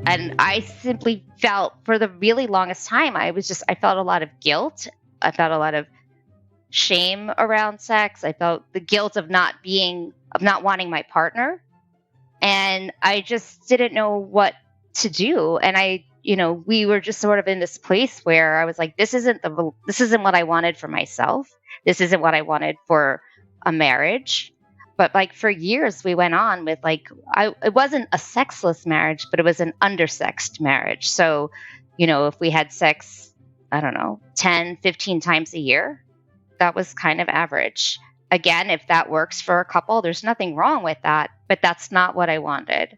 And I simply felt for the really longest time, I felt a lot of guilt. I felt a lot of shame around sex. I felt the guilt of not wanting my partner. And I just didn't know what to do. And we were just sort of in this place where I was like, this isn't what I wanted for myself. This isn't what I wanted for a marriage. But like for years we went on with it wasn't a sexless marriage, but it was an undersexed marriage. So, if we had sex, I don't know, 10, 15 times a year, that was kind of average. Again, if that works for a couple, there's nothing wrong with that, but that's not what I wanted.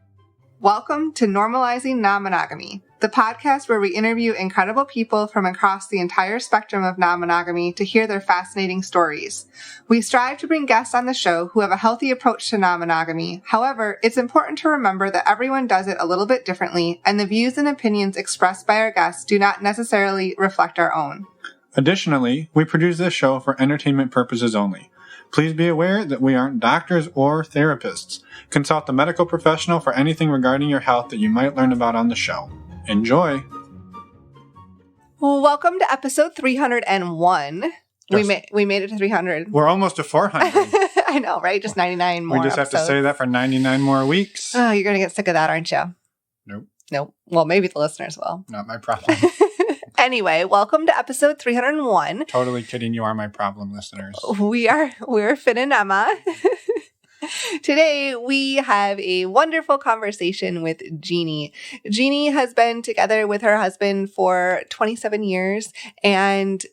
Welcome to Normalizing Non-Monogamy, the podcast where we interview incredible people from across the entire spectrum of non-monogamy to hear their fascinating stories. We strive to bring guests on the show who have a healthy approach to non-monogamy. However, it's important to remember that everyone does it a little bit differently, and the views and opinions expressed by our guests do not necessarily reflect our own. Additionally, we produce this show for entertainment purposes only. Please be aware that we aren't doctors or therapists. Consult a medical professional for anything regarding your health that you might learn about on the show. Enjoy! Welcome to episode 301. Yes. We made it to 300. We're almost to 400. I know, right? Just 99 more We just episodes. have to say that for 99 more weeks. Oh, you're going to get sick of that, aren't you? Nope. Well, maybe the listeners will. Not my problem. Anyway, welcome to episode 301. Totally kidding. You are my problem, listeners. We're Finn and Emma. Today, we have a wonderful conversation with Jeannie. Jeannie has been together with her husband for 27 years and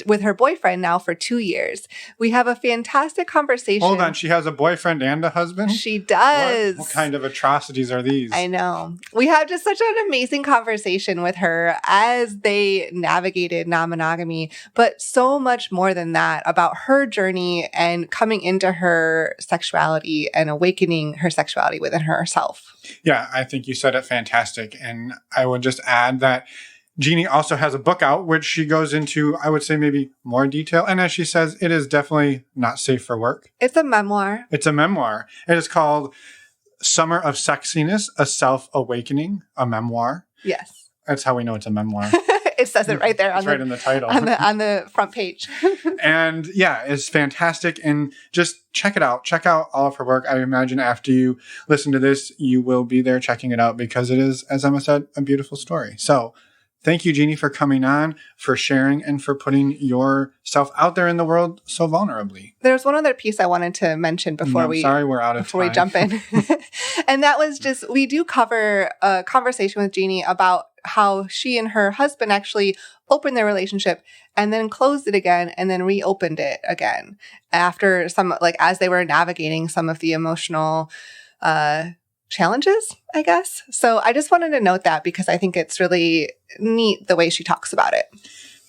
with her boyfriend now for 2 years. We have a fantastic conversation. Hold on. She has a boyfriend and a husband? She does. What kind of atrocities are these? I know. We had just such an amazing conversation with her as they navigated non-monogamy, but so much more than that about her journey and coming into her sexuality and awakening her sexuality within herself. Yeah, I think you said it fantastic. And I would just add that Jeannie also has a book out, which she goes into, I would say, maybe more detail. And as she says, it is definitely not safe for work. It's a memoir. It's a memoir. It is called Summer of Sexiness, A Self-Awakening, a memoir. Yes. That's how we know it's a memoir. It says it right there. It's right in the title. On the front page. And yeah, it's fantastic. And just check it out. Check out all of her work. I imagine after you listen to this, you will be there checking it out because it is, as Emma said, a beautiful story. So thank you, Jeannie, for coming on, for sharing, and for putting yourself out there in the world so vulnerably. There's one other piece I wanted to mention before we're out of time. We jump in. And that was just, we do cover a conversation with Jeannie about how she and her husband actually opened their relationship and then closed it again and then reopened it again after as they were navigating some of the emotional challenges, I guess. So I just wanted to note that because I think it's really neat the way she talks about it.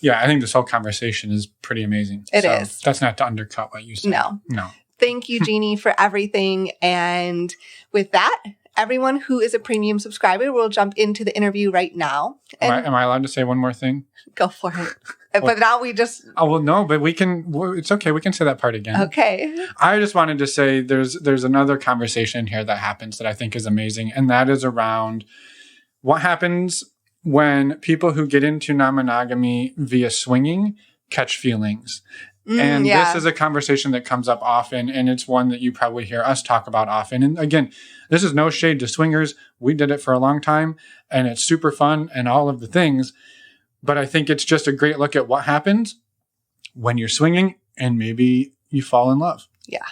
Yeah, I think this whole conversation is pretty amazing. It is. That's not to undercut what you said. No. Thank you, Jeannie, for everything. And with that, everyone who is a premium subscriber will jump into the interview right now. Am I allowed to say one more thing? Go for it. But now we just... Oh, well, no, but it's okay. We can say that part again. Okay. I just wanted to say there's another conversation here that happens that I think is amazing. And that is around what happens when people who get into non-monogamy via swinging catch feelings. And This is a conversation that comes up often, and it's one that you probably hear us talk about often. And again, this is no shade to swingers. We did it for a long time, and it's super fun and all of the things. But I think it's just a great look at what happens when you're swinging and maybe you fall in love. Yeah.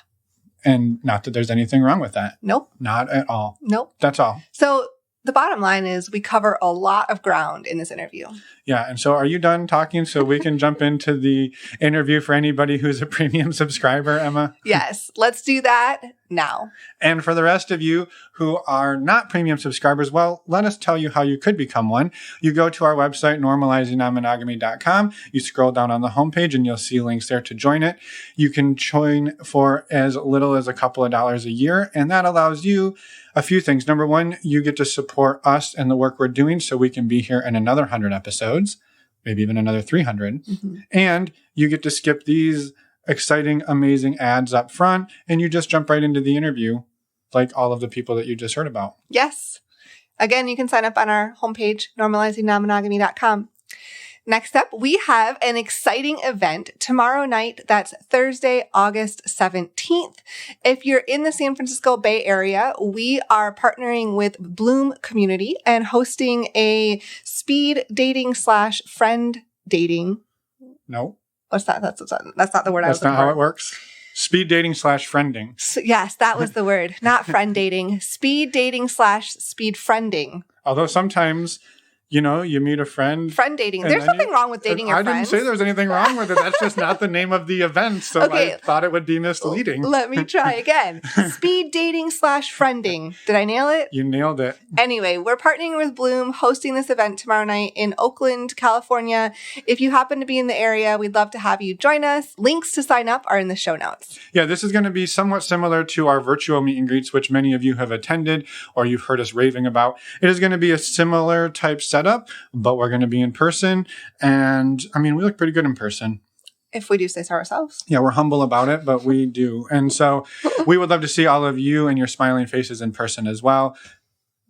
And not that there's anything wrong with that. Nope. Not at all. Nope. That's all. So the bottom line is we cover a lot of ground in this interview. Yeah. And so are you done talking so we can jump into the interview for anybody who's a premium subscriber, Emma? Yes. Let's do that now. And for the rest of you who are not premium subscribers, well, let us tell you how you could become one. You go to our website, normalizingnonmonogamy.com. You scroll down on the homepage and you'll see links there to join it. You can join for as little as a couple of dollars a year. And that allows you a few things. Number one, you get to support us and the work we're doing so we can be here in another 100 episodes, maybe even another 300. Mm-hmm. And you get to skip these exciting, amazing ads up front, and you just jump right into the interview like all of the people that you just heard about. Yes. Again, you can sign up on our homepage, normalizingnonmonogamy.com. Next up, we have an exciting event tomorrow night. That's Thursday, August 17th. If you're in the San Francisco Bay Area, we are partnering with Bloom Community and hosting a speed dating / friend dating. No. What's that? That's not the word I was looking for. That's not how it works. Speed dating / friending. So, yes, that was the word. Not friend dating. Speed dating / speed friending. Although sometimes, you meet a friend. Friend dating. There's nothing wrong with dating your friends. I didn't say there was anything wrong with it. That's just not the name of the event. So okay. I thought it would be misleading. Let me try again. Speed dating / friending. Did I nail it? You nailed it. Anyway, we're partnering with Bloom, hosting this event tomorrow night in Oakland, California. If you happen to be in the area, we'd love to have you join us. Links to sign up are in the show notes. Yeah, this is going to be somewhat similar to our virtual meet and greets, which many of you have attended or you've heard us raving about. It is going to be a similar type setup, but we're going to be in person. And we look pretty good in person. If we do say so ourselves. Yeah, we're humble about it, but we do. And so we would love to see all of you and your smiling faces in person as well.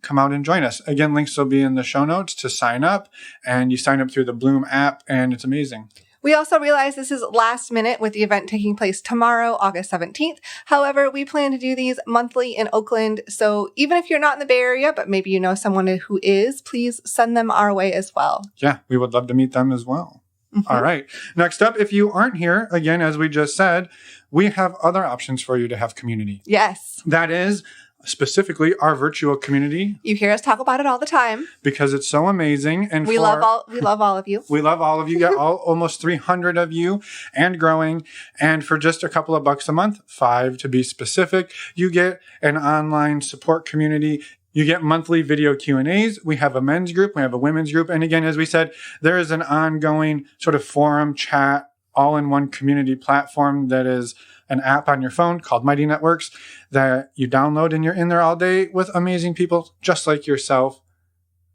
Come out and join us. Again, links will be in the show notes to sign up. And you sign up through the Bloom app, and it's amazing. We also realize this is last minute with the event taking place tomorrow, August 17th. However, we plan to do these monthly in Oakland. So even if you're not in the Bay Area, but maybe you know someone who is, please send them our way as well. Yeah, we would love to meet them as well. Mm-hmm. All right. Next up, if you aren't here, again, as we just said, we have other options for you to have community. Yes. That is specifically our virtual community. You hear us talk about it all the time. Because it's so amazing. And we love all of you. We love all of you. Got almost 300 of you and growing. And for just a couple of bucks a month, $5 to be specific, you get an online support community. You get monthly video Q&As. We have a men's group. We have a women's group. And again, as we said, there is an ongoing sort of forum chat, all-in-one community platform that is an app on your phone called Mighty Networks that you download and you're in there all day with amazing people just like yourself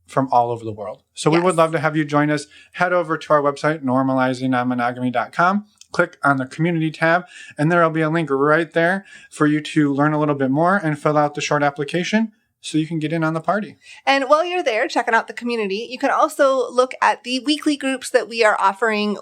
from all over the world. So we would love to have you join us. Head over to our website, normalizingnonmonogamy.com. Click on the community tab, and there will be a link right there for you to learn a little bit more and fill out the short application so you can get in on the party. And while you're there checking out the community, you can also look at the weekly groups that we are offering.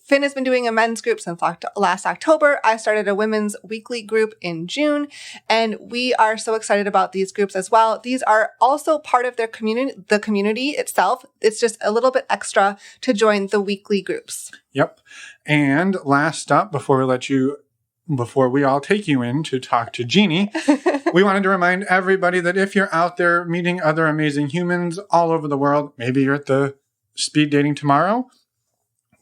Finn has been doing a men's group since last October. I started a women's weekly group in June, and we are so excited about these groups as well. These are also part of their community, the community itself. It's just a little bit extra to join the weekly groups. Yep. And last up, before we all take you in to talk to Jeannie, we wanted to remind everybody that if you're out there meeting other amazing humans all over the world, maybe you're at the speed dating tomorrow,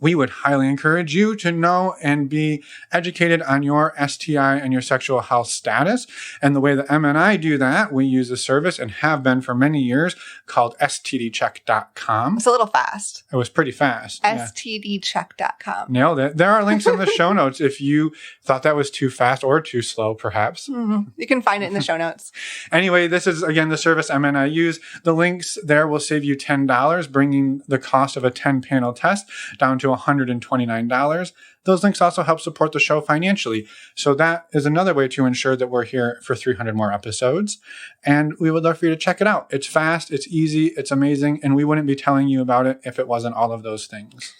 we would highly encourage you to know and be educated on your STI and your sexual health status. And the way that Em and I do that, we use a service and have been for many years called stdcheck.com. It's a little fast. It was pretty fast. stdcheck.com. Nailed it. There are links in the show notes if you thought that was too fast or too slow, perhaps. Mm-hmm. You can find it in the show notes. Anyway, this is, again, the service Em and I use. The links there will save you $10, bringing the cost of a 10-panel test down to $129. Those links also help support the show financially. So that is another way to ensure that we're here for 300 more episodes. And we would love for you to check it out. It's fast, it's easy, it's amazing, and we wouldn't be telling you about it if it wasn't all of those things.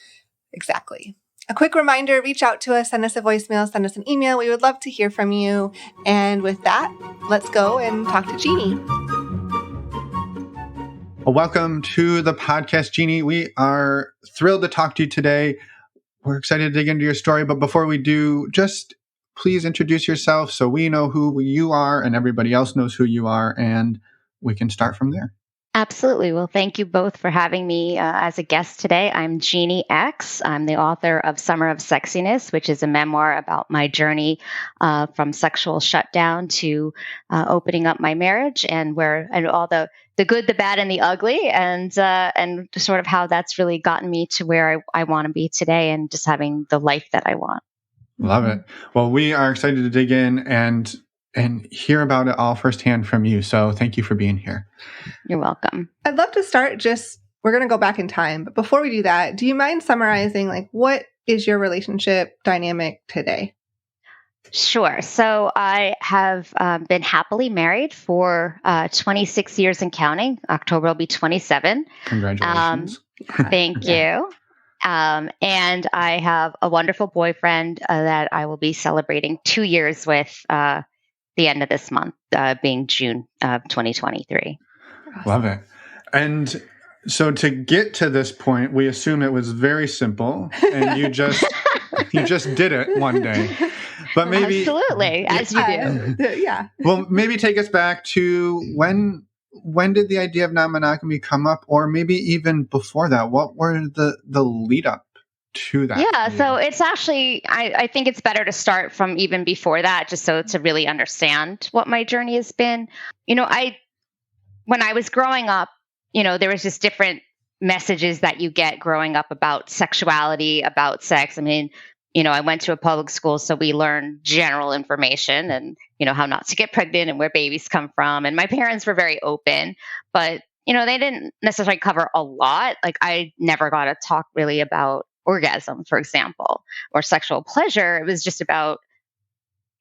Exactly. A quick reminder, reach out to us, send us a voicemail, send us an email. We would love to hear from you. And with that, let's go and talk to Jeannie. Well, welcome to the podcast, Jeannie. We are thrilled to talk to you today. We're excited to dig into your story. But before we do, just please introduce yourself so we know who you are and everybody else knows who you are, and we can start from there. Absolutely. Well, thank you both for having me as a guest today. I'm Jeannie X. I'm the author of Summer of Sexiness, which is a memoir about my journey from sexual shutdown to opening up my marriage and all the good, the bad, and the ugly, and sort of how that's really gotten me to where I want to be today and just having the life that I want. Love it. Well, we are excited to dig in and hear about it all firsthand from you. So thank you for being here. You're welcome. I'd love to start we're going to go back in time. But before we do that, do you mind summarizing what is your relationship dynamic today? Sure. So I have been happily married for 26 years and counting. October will be 27. Congratulations. Thank you. And I have a wonderful boyfriend that I will be celebrating 2 years with the end of this month, being June of 2023. Love it. And so to get to this point, we assume it was very simple and you just did it one day. But maybe Absolutely, as you do. Yeah. Well, maybe take us back to when did the idea of non-monogamy come up, or maybe even before that? What were the lead up to that? Yeah, so it's actually, I think it's better to start from even before that, just so to really understand what my journey has been. When I was growing up, there was just different messages that you get growing up about sexuality, about sex. I mean, I went to a public school, so we learned general information and, how not to get pregnant and where babies come from. And my parents were very open, but, they didn't necessarily cover a lot. Like I never got to talk really about orgasm, for example, or sexual pleasure. It was just about,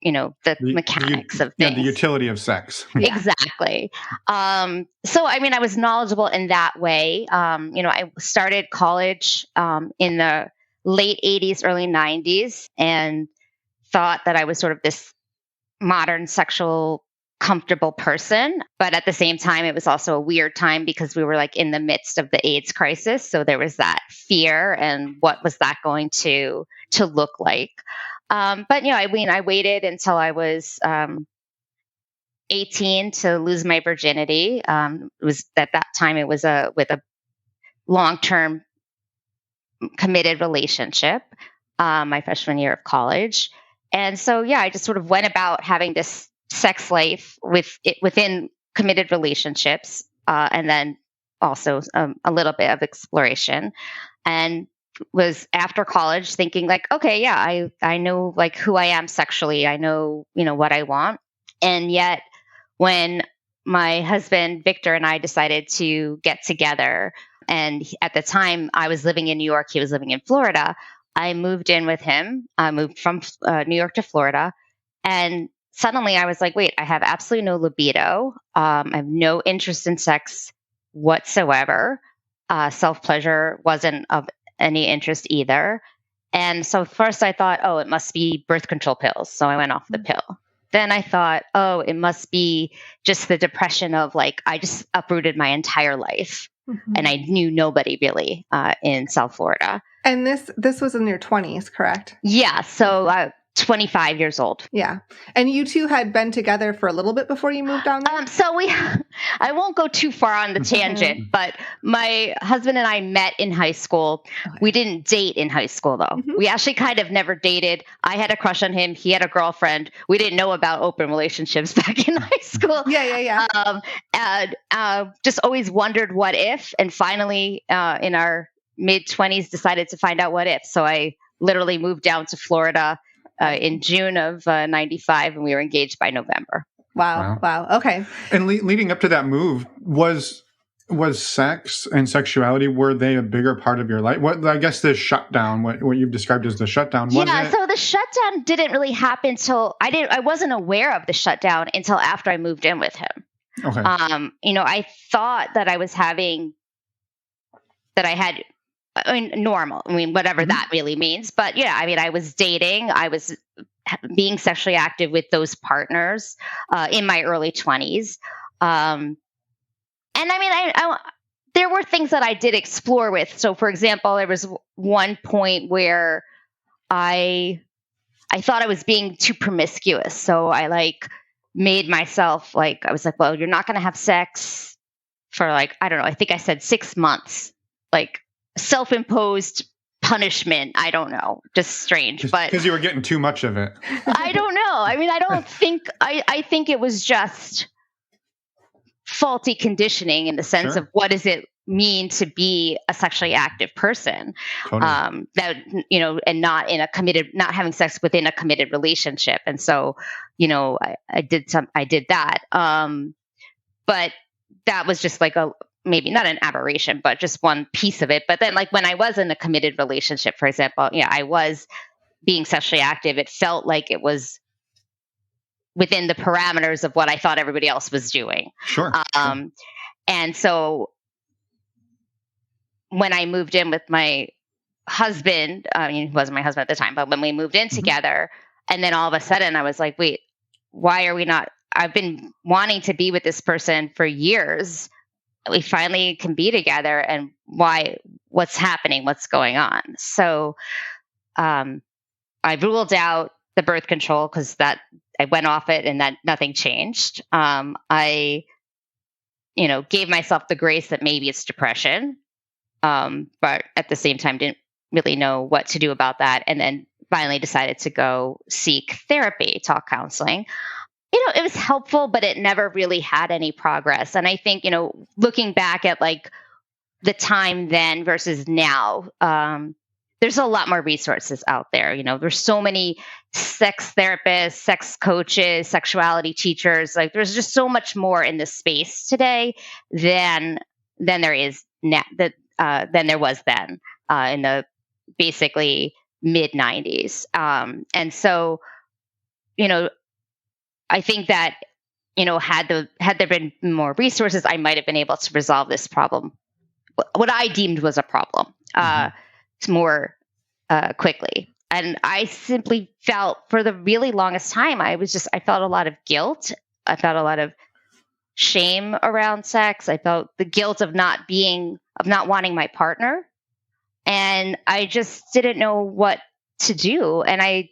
the mechanics of things. The utility of sex. Exactly. So, I mean, I was knowledgeable in that way. I started college in the late 80s, early 90s, and thought that I was sort of this modern sexual comfortable person. But at the same time, it was also a weird time because we were like in the midst of the AIDS crisis. So there was that fear and what was that going to look like? But I waited until I was 18 to lose my virginity. It was at that time it was with a long-term committed relationship, my freshman year of college. And so, I just sort of went about having this sex life within committed relationships, and then also a little bit of exploration. And was after college thinking like, okay, I know like who I am sexually. I know, what I want. And yet when my husband, Victor, and I decided to get together, and at the time I was living in New York, he was living in Florida, I moved in with him. I moved from New York to Florida. And suddenly I was like, wait, I have absolutely no libido. I have no interest in sex whatsoever. Self-pleasure wasn't of any interest either. And so first I thought, oh, it must be birth control pills. So I went off the pill. Then I thought, oh, it must be just the depression of like, I just uprooted my entire life. Mm-hmm. And I knew nobody really in South Florida. And this was in your 20s, correct? Yeah. So 25 years old. Yeah. And you two had been together for a little bit before you moved down there? I won't go too far on the tangent, but my husband and I met in high school. Okay. We didn't date in high school, though. Mm-hmm. We actually kind of never dated. I had a crush on him. He had a girlfriend. We didn't know about open relationships back in high school. Yeah. And just always wondered what if, and finally in our mid-20s decided to find out what if. So I literally moved down to Florida in June of 95, and we were engaged by November. Wow. Okay. And leading up to that move, was sex and sexuality, were they a bigger part of your life? What, I guess the shutdown, what you've described as the shutdown. So the shutdown didn't really happen till I wasn't aware of the shutdown until after I moved in with him. Okay. I thought that I had normal. Whatever that really means. But I was dating. I was being sexually active with those partners in my early 20s. And there were things that I did explore with. So, for example, there was one point where I thought I was being too promiscuous. So I made myself I was like, well, you're not going to have sex for I don't know. I think I said 6 months, self-imposed punishment. I don't know, just strange, but because you were getting too much of it. I don't know. I don't think I think it was just faulty conditioning in the sense of what does it mean to be a sexually active person, totally. And not having sex within a committed relationship. And so, I did that. But that was just maybe not an aberration, but just one piece of it. But then when I was in a committed relationship, for example, I was being sexually active. It felt like it was within the parameters of what I thought everybody else was doing. Sure. And so when I moved in with my husband, I mean, he wasn't my husband at the time, but when we moved in together, and then all of a sudden I was like, wait, why are we not? I've been wanting to be with this person for years. We finally can be together, and why? What's happening? What's going on? So I ruled out the birth control because that I went off it and that nothing changed. I, gave myself the grace that maybe it's depression, but at the same time didn't really know what to do about that. And then finally decided to go seek therapy, talk counseling. It was helpful, but it never really had any progress. And I think, looking back at like the time then versus now, there's a lot more resources out there. There's so many sex therapists, sex coaches, sexuality teachers. Like there's just so much more in this space today than there is now, than there was then in the basically mid-90s. And so, I think that, had there been more resources, I might have been able to resolve this problem, what I deemed was a problem, more quickly. And I simply felt for the really longest time, I felt a lot of guilt. I felt a lot of shame around sex. I felt the guilt of not wanting my partner. And I just didn't know what to do. And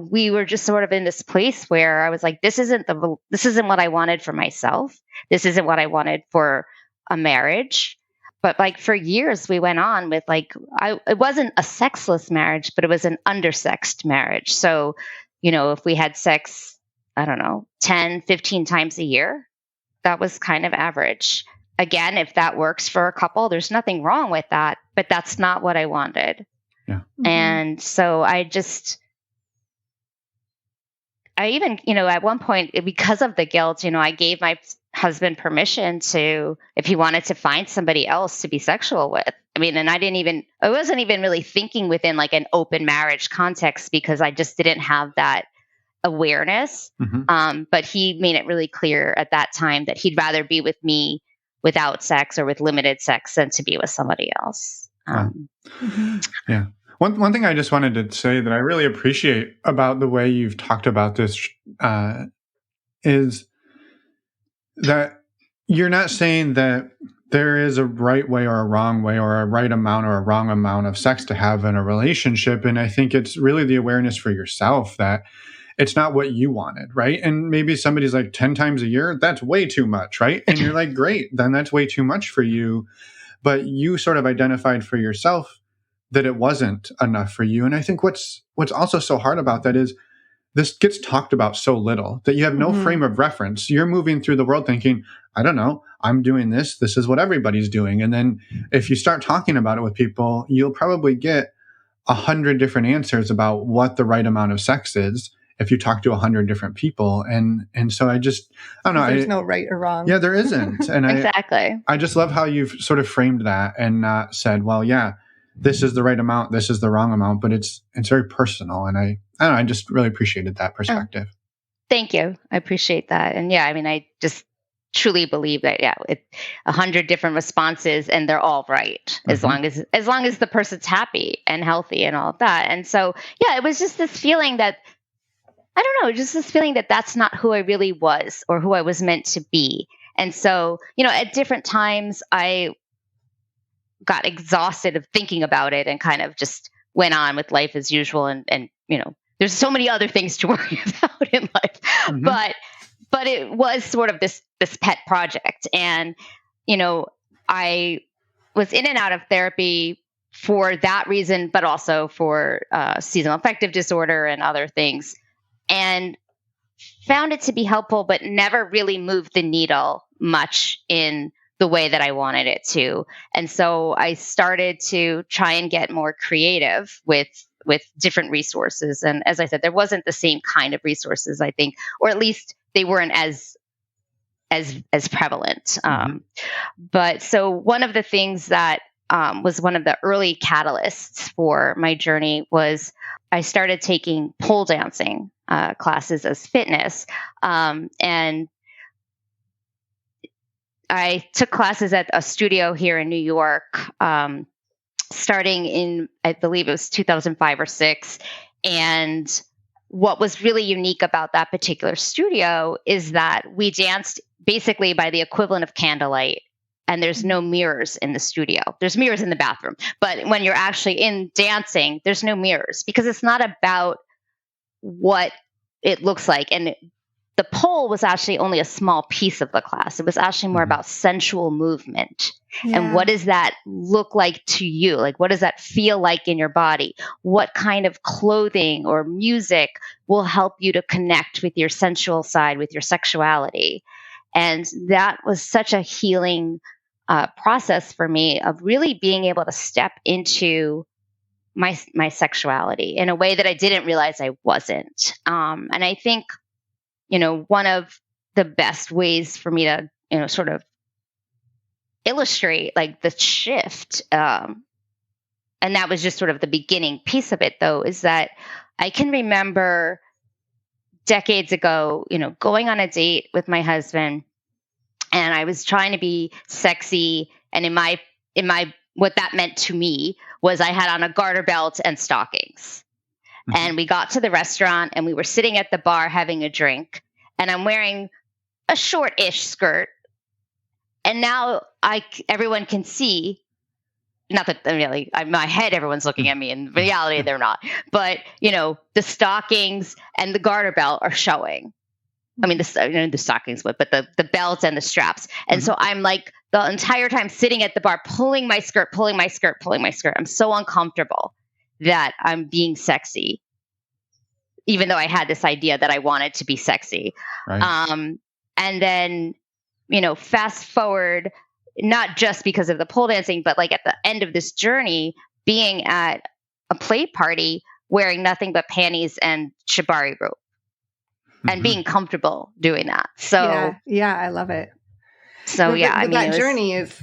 we were just sort of in this place where I was like, this isn't what I wanted for myself. This isn't what I wanted for a marriage. But like for years we went on with it wasn't a sexless marriage, but it was an undersexed marriage. So, if we had sex, I don't know, 10, 15 times a year, that was kind of average. Again, if that works for a couple, there's nothing wrong with that, but that's not what I wanted. Yeah. And so I even, at one point, because of the guilt, I gave my husband permission to, if he wanted to find somebody else to be sexual with. I mean, and I wasn't even really thinking within like an open marriage context because I just didn't have that awareness. But he made it really clear at that time that he'd rather be with me without sex or with limited sex than to be with somebody else. Yeah. One thing I just wanted to say that I really appreciate about the way you've talked about this is that you're not saying that there is a right way or a wrong way or a right amount or a wrong amount of sex to have in a relationship. And I think it's really the awareness for yourself that it's not what you wanted, right? And maybe somebody's like 10 times a year, that's way too much, right? And you're like, great, then that's way too much for you. But you sort of identified for yourself that it wasn't enough for you. And I think what's also so hard about that is this gets talked about so little that you have no frame of reference. You're moving through the world thinking, I don't know, I'm doing this. This is what everybody's doing. And then if you start talking about it with people, you'll probably get 100 different answers about what the right amount of sex is if you talk to 100 different people. And so I don't know. There's no right or wrong. Yeah, there isn't. And exactly. I just love how you've sort of framed that and not said, well, yeah, this is the right amount, this is the wrong amount, but it's very personal. And I don't know, I just really appreciated that perspective. Thank you. I appreciate that. And yeah, I mean, I just truly believe that, it's 100 different responses and they're all right as long as the person's happy and healthy and all of that. And so, yeah, it was just this feeling that, I don't know, just this feeling that that's not who I really was or who I was meant to be. And so, at different times I got exhausted of thinking about it and kind of just went on with life as usual. And there's so many other things to worry about in life, but it was sort of this pet project. And, I was in and out of therapy for that reason, but also for seasonal affective disorder and other things, and found it to be helpful, but never really moved the needle much in the way that I wanted it to. And so I started to try and get more creative with different resources. And as I said, there wasn't the same kind of resources, I think, or at least they weren't as prevalent. But so one of the things that was one of the early catalysts for my journey was I started taking pole dancing classes as fitness. And I took classes at a studio here in New York, starting in, I believe it was 2005 or six. And what was really unique about that particular studio is that we danced basically by the equivalent of candlelight. And there's no mirrors in the studio. There's mirrors in the bathroom. But when you're actually in dancing, there's no mirrors because it's not about what it looks like. And the pole was actually only a small piece of the class. It was actually more about sensual movement. Yeah. And what does that look like to you? Like, what does that feel like in your body? What kind of clothing or music will help you to connect with your sensual side, with your sexuality? And that was such a healing process for me of really being able to step into my sexuality in a way that I didn't realize I wasn't. And I think, one of the best ways for me to, sort of illustrate like the shift, and that was just sort of the beginning piece of it, though, is that I can remember decades ago, going on a date with my husband, and I was trying to be sexy, and in my what that meant to me was I had on a garter belt and stockings. And we got to the restaurant and we were sitting at the bar having a drink, and I'm wearing a short-ish skirt. And now everyone can see, not that really, in my head, everyone's looking at me. In reality, they're not. But, the stockings and the garter belt are showing. I mean, the stockings, but the belt and the straps. And so I'm like the entire time sitting at the bar, pulling my skirt. I'm so uncomfortable that I'm being sexy, even though I had this idea that I wanted to be sexy. Right. And then, fast forward, not just because of the pole dancing, but like at the end of this journey, being at a play party, wearing nothing but panties and shibari rope. And being comfortable doing that. So yeah, I love it. So that journey is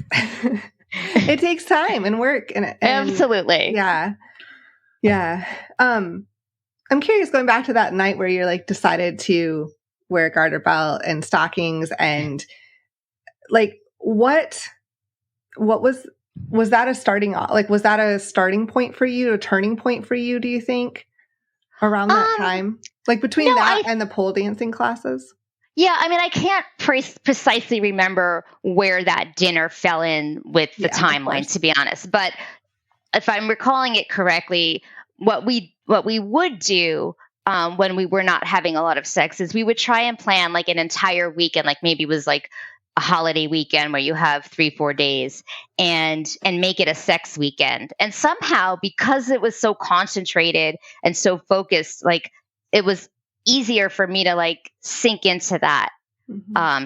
it takes time and work and absolutely. Yeah. I'm curious, going back to that night where you're like decided to wear a garter belt and stockings, and like what was that a starting point for you, a turning point for you, do you think, around that time? Like between and the pole dancing classes? Yeah, I mean, I can't precisely remember where that dinner fell in with the timeline, to be honest. But if I'm recalling it correctly, what we would do when we were not having a lot of sex is we would try and plan like an entire weekend, like maybe it was like a holiday weekend where you have 3-4 days, and make it a sex weekend. And somehow, because it was so concentrated and so focused, like it was easier for me to like sink into that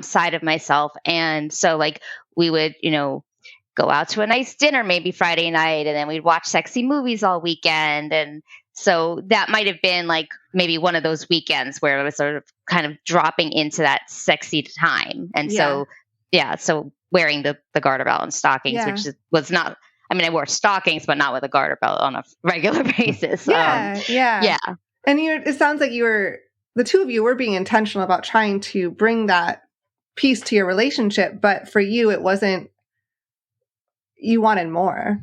side of myself. And so like we would, go out to a nice dinner, maybe Friday night, and then we'd watch sexy movies all weekend. And so that might have been like maybe one of those weekends where it was sort of kind of dropping into that sexy time. And so wearing the garter belt and stockings, which was not, I mean, I wore stockings, but not with a garter belt on a regular basis. Yeah. And it sounds like the two of you were being intentional about trying to bring that piece to your relationship, but for you, it wasn't, you wanted more.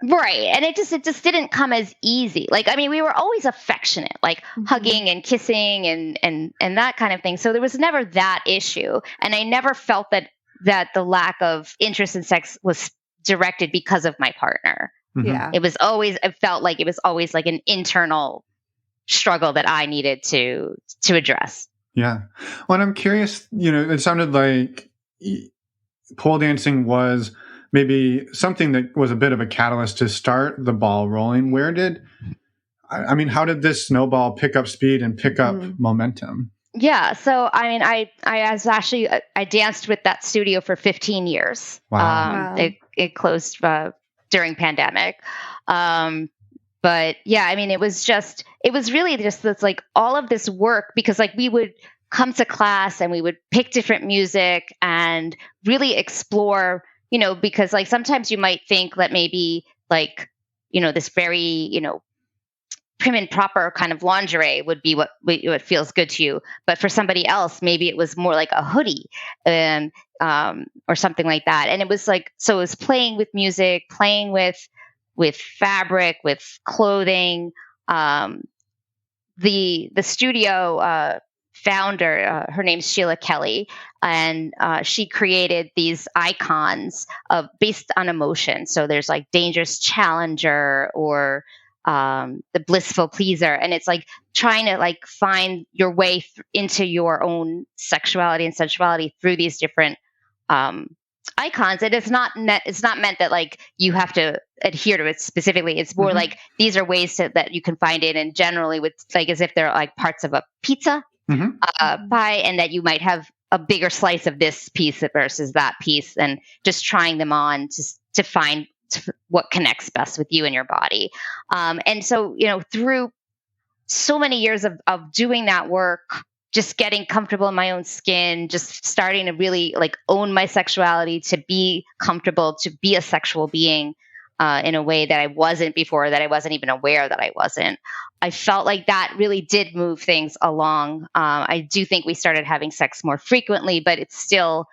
Right. And it just didn't come as easy. Like, I mean, we were always affectionate, like hugging and kissing and that kind of thing. So there was never that issue. And I never felt that the lack of interest in sex was directed because of my partner. Yeah. I felt like it was always like an internal struggle that I needed to address. Yeah. Well, and I'm curious, it sounded like pole dancing was maybe something that was a bit of a catalyst to start the ball rolling. How did this snowball pick up speed and pick up momentum? Yeah. So, I mean, I danced with that studio for 15 years. Wow. It closed during pandemic. But yeah, I mean, it was really just this, like all of this work, because like we would come to class and we would pick different music and really explore, because like sometimes you might think that maybe like, this very, prim and proper kind of lingerie would be what feels good to you. But for somebody else, maybe it was more like a hoodie, and or something like that. And it was like, so it was playing with music, playing with fabric, with clothing. The studio founder, her name's Sheila Kelly, and she created these icons based on emotion. So there's like dangerous challenger, or the blissful pleaser, and it's like trying to like find your way into your own sexuality and sensuality through these different icons. And it's not meant that like you have to adhere to it specifically. It's more like these are ways that you can find it, and generally with like as if they're like parts of a pizza pie, and that you might have a bigger slice of this piece versus that piece, and just trying them on to find what connects best with you and your body. And so, through so many years of doing that work, just getting comfortable in my own skin, just starting to really like own my sexuality, to be comfortable, to be a sexual being in a way that I wasn't before, that I wasn't even aware that I wasn't. I felt like that really did move things along. I do think we started having sex more frequently, but I still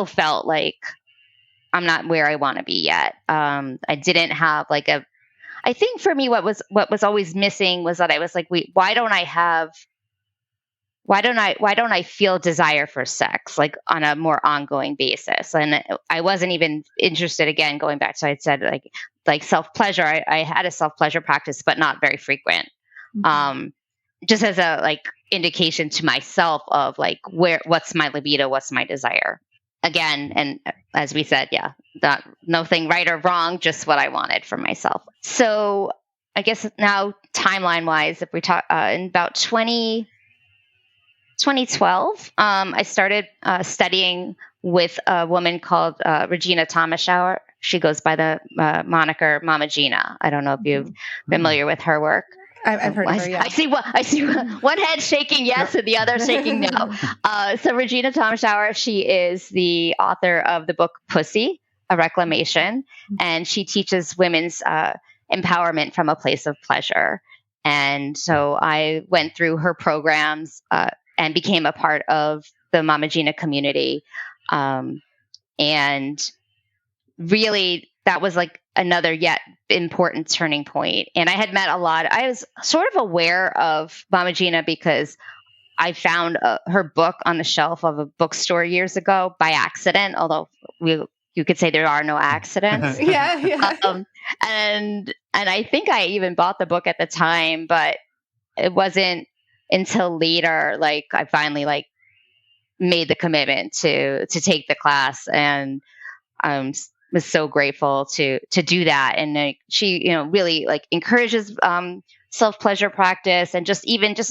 felt like I'm not where I want to be yet. I didn't have like I think for me, what was always missing was that I was like, wait, why don't I feel desire for sex like on a more ongoing basis? And I wasn't even interested, again, going back to, I said like self-pleasure. I had a self-pleasure practice, but not very frequent. Just as a like indication to myself of like what's my libido, what's my desire. Again, and as we said, nothing right or wrong, just what I wanted for myself. So I guess now timeline wise, if we talk in about 2012, I started studying with a woman called Regina Thomasschauer. She goes by the moniker Mama Gina. I don't know if you're familiar with her work. I've heard of her, yeah. I see one head shaking yes and the other shaking no. So Regina Thomasschauer, she is the author of the book Pussy, A Reclamation, and she teaches women's empowerment from a place of pleasure. And so I went through her programs and became a part of the Mama Gina community. And really, that was like another yet important turning point. And I had met I was sort of aware of Mama Gina because I found her book on the shelf of a bookstore years ago by accident, although you could say there are no accidents. Yeah. And I think I even bought the book at the time, but it wasn't until later, like I finally like made the commitment to take the class, and was so grateful to do that. And she, really like encourages self-pleasure practice, and just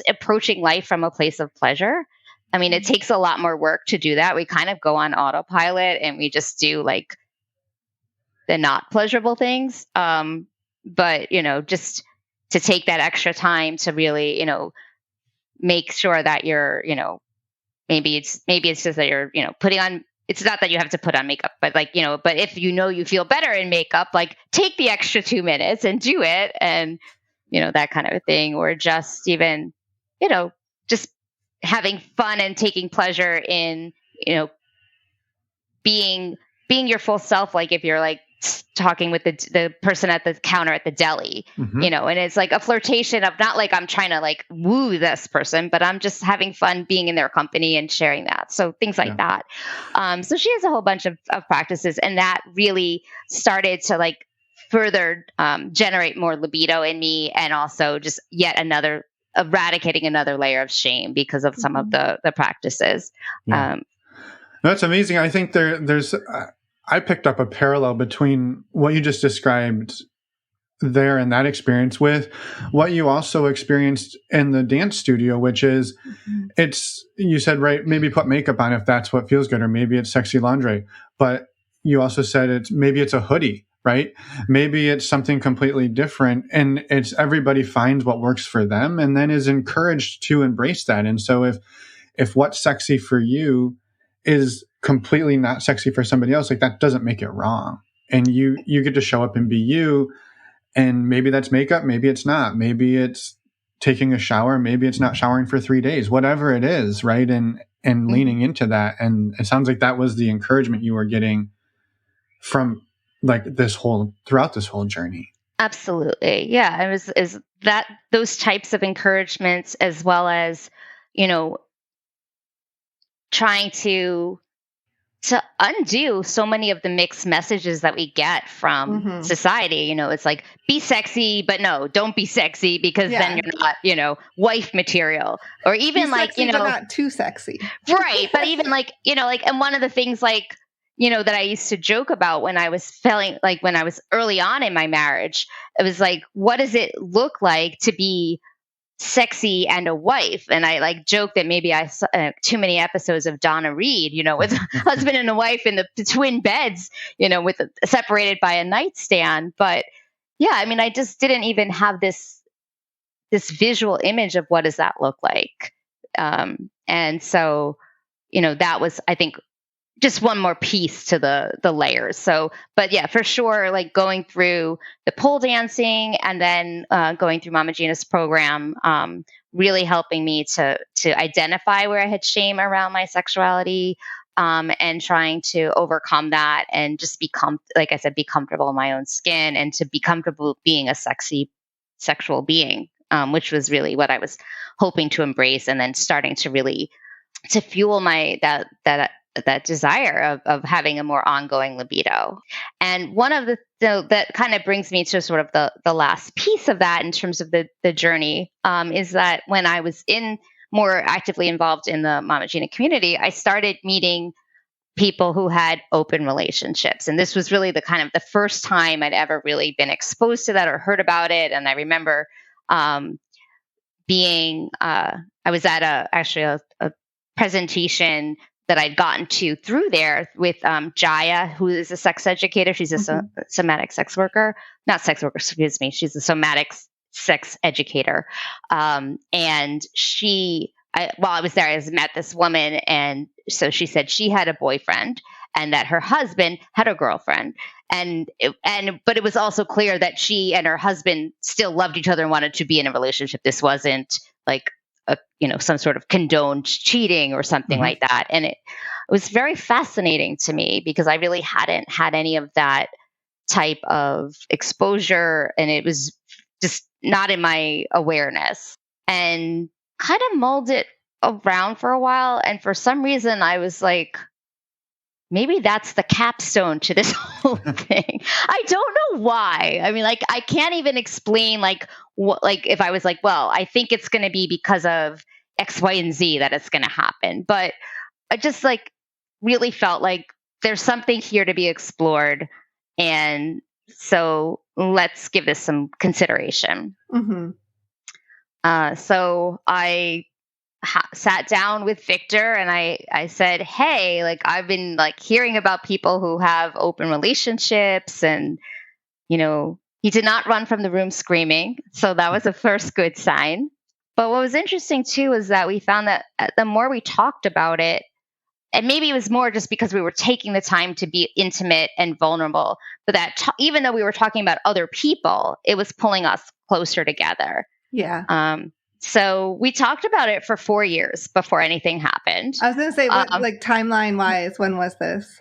approaching life from a place of pleasure. I mean, it takes a lot more work to do that. We kind of go on autopilot and we just do like the not pleasurable things. But, just to take that extra time to really, make sure that you're, maybe it's just that you're, putting on, it's not that you have to put on makeup, but like, but if you feel better in makeup, like take the extra 2 minutes and do it, and, that kind of a thing. Or just even, just having fun and taking pleasure in, being your full self. Like if you're like talking with the person at the counter at the deli, and it's like a flirtation of not like I'm trying to like woo this person, but I'm just having fun being in their company and sharing that. So things like that. So she has a whole bunch of practices, and that really started to like further generate more libido in me, and also just yet another eradicating another layer of shame because of some of the practices. That's amazing. I think there's I picked up a parallel between what you just described there and that experience with what you also experienced in the dance studio, which is you said, right, maybe put makeup on if that's what feels good, or maybe it's sexy lingerie, but you also said maybe it's a hoodie, right? Maybe it's something completely different, and it's everybody finds what works for them and then is encouraged to embrace that. And so if what's sexy for you is completely not sexy for somebody else, like that doesn't make it wrong. And you get to show up and be you. And maybe that's makeup, maybe it's not. Maybe it's taking a shower, maybe it's not showering for 3 days, whatever it is, right? And leaning into that. And it sounds like that was the encouragement you were getting from like throughout this whole journey. Absolutely. Yeah. It was is that those types of encouragements, as well as, you know, trying to undo so many of the mixed messages that we get from society. It's like, be sexy, but no, don't be sexy, because then you're not, wife material. Or even be like, sexy, but not too sexy. Right. But even like, and one of the things like, that I used to joke about when I was when I was early on in my marriage, it was like, what does it look like to be sexy and a wife? And I like joke that maybe I saw too many episodes of Donna Reed, with a husband and a wife in the twin beds, separated by a nightstand. But yeah, I mean, I just didn't even have this visual image of what does that look like. And so, that was, I think, just one more piece to the layers. So, but yeah, for sure, like going through the pole dancing and then going through Mama Gina's program, really helping me to identify where I had shame around my sexuality, and trying to overcome that and just like I said, be comfortable in my own skin and to be comfortable being a sexy sexual being, which was really what I was hoping to embrace, and then starting to really to fuel my that desire of having a more ongoing libido. And one of that kind of brings me to sort of the last piece of that in terms of the journey, is that when I was more actively involved in the Mama Gina community, I started meeting people who had open relationships. And this was really the first time I'd ever really been exposed to that or heard about it. And I remember I was at a presentation that I'd gotten to through there with Jaya, who is a sex educator. She's a somatic sex worker, not sex worker, excuse me. She's a somatic sex educator. And while I was there, I met this woman. And so she said she had a boyfriend and that her husband had a girlfriend. But it was also clear that she and her husband still loved each other and wanted to be in a relationship. This wasn't like some sort of condoned cheating or something like that. And it was very fascinating to me because I really hadn't had any of that type of exposure, and it was just not in my awareness, and kind of mulled it around for a while. And for some reason I was like, maybe that's the capstone to this whole thing. I don't know why. I mean, like, I can't even explain if I was like, well, I think it's going to be because of X, Y, and Z that it's going to happen. But I just really felt like there's something here to be explored. And so let's give this some consideration. So I sat down with Victor and I said, hey, I've been hearing about people who have open relationships, and, he did not run from the room screaming. So that was the first good sign. But what was interesting too, is that we found that the more we talked about it, and maybe it was more just because we were taking the time to be intimate and vulnerable, but that even though we were talking about other people, it was pulling us closer together. Yeah. So we talked about it for 4 years before anything happened. I was going to say, timeline wise, when was this?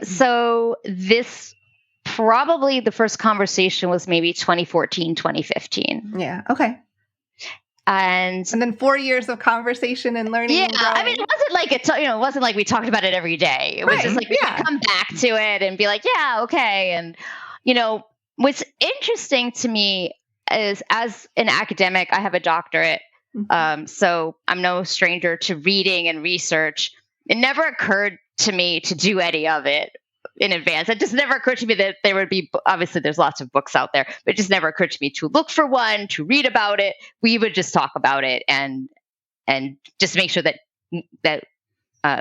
So this probably the first conversation was maybe 2014, 2015. Yeah. Okay. And then 4 years of conversation and learning. Yeah. And growing. I mean, it wasn't like it wasn't like we talked about it every day. It was just like we would come back to it and be like, yeah, okay. And, what's interesting to me is, as an academic, I have a doctorate. So I'm no stranger to reading and research. It never occurred to me to do any of it in advance. It just never occurred to me that there would be, obviously there's lots of books out there, but it just never occurred to me to look for one, to read about it. We would just talk about it and just make sure that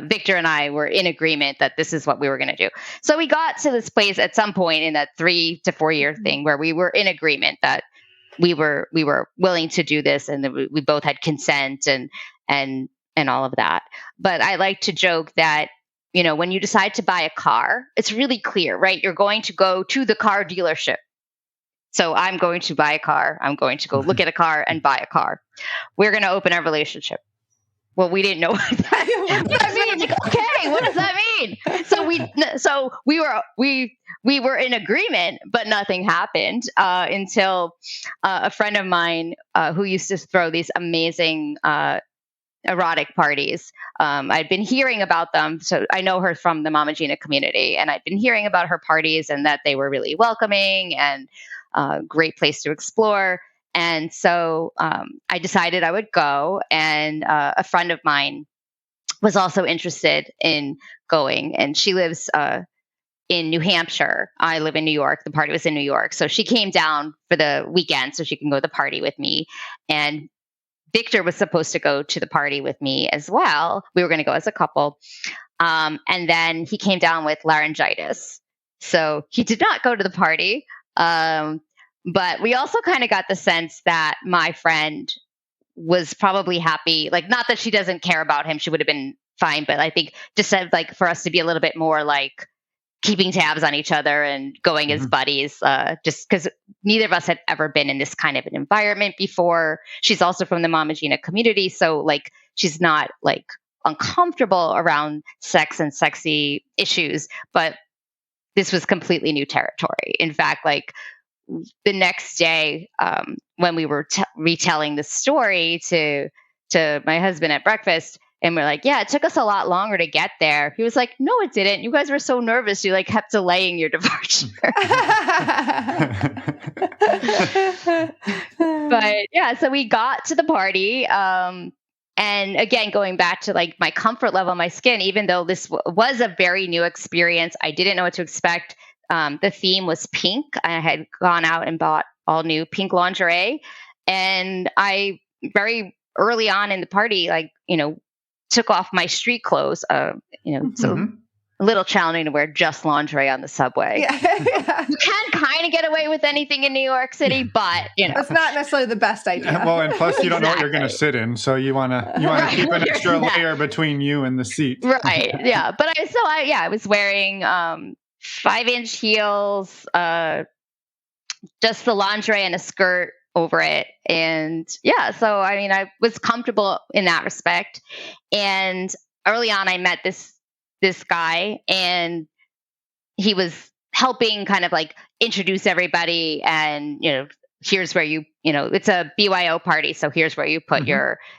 Victor and I were in agreement that this is what we were going to do. So we got to this place at some point in that 3 to 4 year thing where we were in agreement that we were willing to do this, and that we both had consent and all of that. But I like to joke that, when you decide to buy a car, it's really clear, right? You're going to go to the car dealership. So I'm going to buy a car. I'm going to go look at a car and buy a car. We're going to open our relationship. Well, we didn't know what that means. Like, okay, what does that mean? So we were in agreement, but nothing happened until a friend of mine who used to throw these amazing erotic parties. I'd been hearing about them. So I know her from the Mama Gina community, and I'd been hearing about her parties and that they were really welcoming and a great place to explore. And so I decided I would go, and a friend of mine was also interested in going, and she lives in New Hampshire. I live in New York. The party was in New York. So she came down for the weekend so she can go to the party with me. And Victor was supposed to go to the party with me as well. We were going to go as a couple. And then he came down with laryngitis. So he did not go to the party. But we also kind of got the sense that my friend was probably happy. Like, not that she doesn't care about him. She would have been fine. But I think just said, like, for us to be a little bit more like keeping tabs on each other and going as buddies, just because neither of us had ever been in this kind of an environment before. She's also from the Mama Gina community. So like, she's not like uncomfortable around sex and sexy issues, but this was completely new territory. In fact, like the next day, when we were retelling the story to my husband at breakfast, and we're like, yeah, it took us a lot longer to get there. He was like, no, it didn't. You guys were so nervous. You like kept delaying your departure. But yeah, so we got to the party. And again, going back to like my comfort level, my skin, even though this was a very new experience, I didn't know what to expect. The theme was pink. I had gone out and bought all new pink lingerie. And I very early on in the party, like, took off my street clothes, so a little challenging to wear just lingerie on the subway. Yeah. You can kind of get away with anything in New York City, but it's not necessarily the best idea. Well, and plus you don't know what you're going to sit in, so you want to keep an extra layer between you and the seat. Right. Yeah. But I was wearing 5-inch heels, just the lingerie and a skirt over it. And yeah, so I mean, I was comfortable in that respect. And early on, I met this guy, and he was helping kind of like introduce everybody. And, here's where it's a BYO party. So here's where you put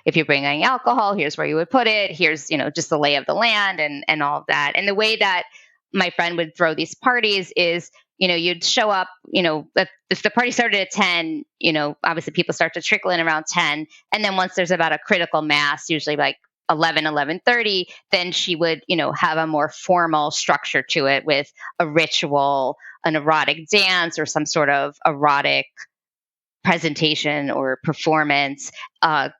if you're bringing alcohol, here's where you would put it. Here's, just the lay of the land and all of that. And the way that my friend would throw these parties is, you'd show up, if the party started at 10, obviously people start to trickle in around 10. And then once there's about a critical mass, usually like 11:30, then she would, have a more formal structure to it with a ritual, an erotic dance, or some sort of erotic presentation or performance,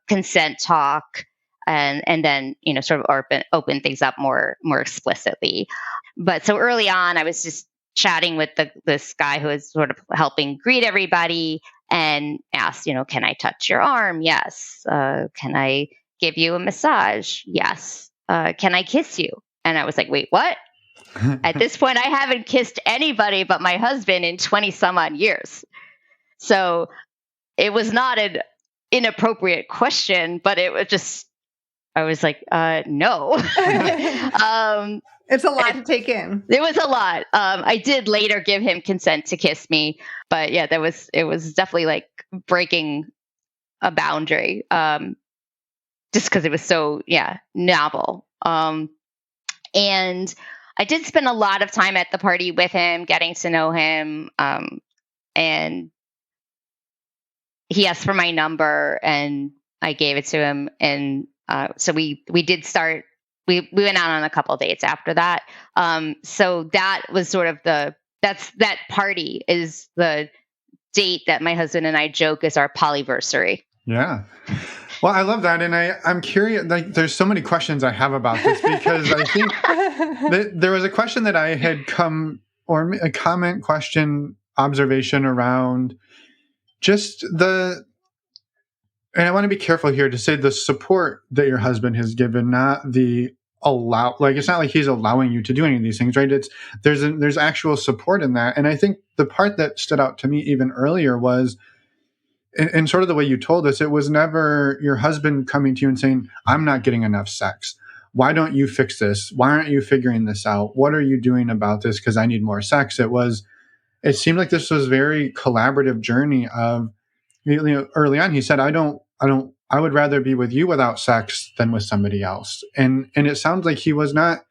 consent talk, and then, sort of open things up more explicitly. But so early on, I was just chatting with this guy who was sort of helping greet everybody, and asked, can I touch your arm? Yes. Can I give you a massage? Yes. Can I kiss you? And I was like, wait, what? At this point, I haven't kissed anybody but my husband in 20 some odd years. So it was not an inappropriate question, but it was just, I was like, no. It's a lot to take in. It was a lot. I did later give him consent to kiss me, but yeah, it was definitely like breaking a boundary, just because it was so, novel. And I did spend a lot of time at the party with him, getting to know him. And he asked for my number, and I gave it to him. And so we did start. We went out on a couple of dates after that. So that was sort of that party is the date that my husband and I joke is our polyversary. Yeah. Well, I love that. And I'm curious, like, there's so many questions I have about this, because I think there was a question that I had or a comment, question, observation around just and I want to be careful here to say the support that your husband has given, not the it's not like he's allowing you to do any of these things, right? There's actual support in that. And I think the part that stood out to me even earlier was, and sort of the way you told us, it was never your husband coming to you and saying, I'm not getting enough sex. Why don't you fix this? Why aren't you figuring this out? What are you doing about this? Because I need more sex. It seemed like this was a very collaborative journey of, early on, he said, I would rather be with you without sex than with somebody else. And it sounds like he was not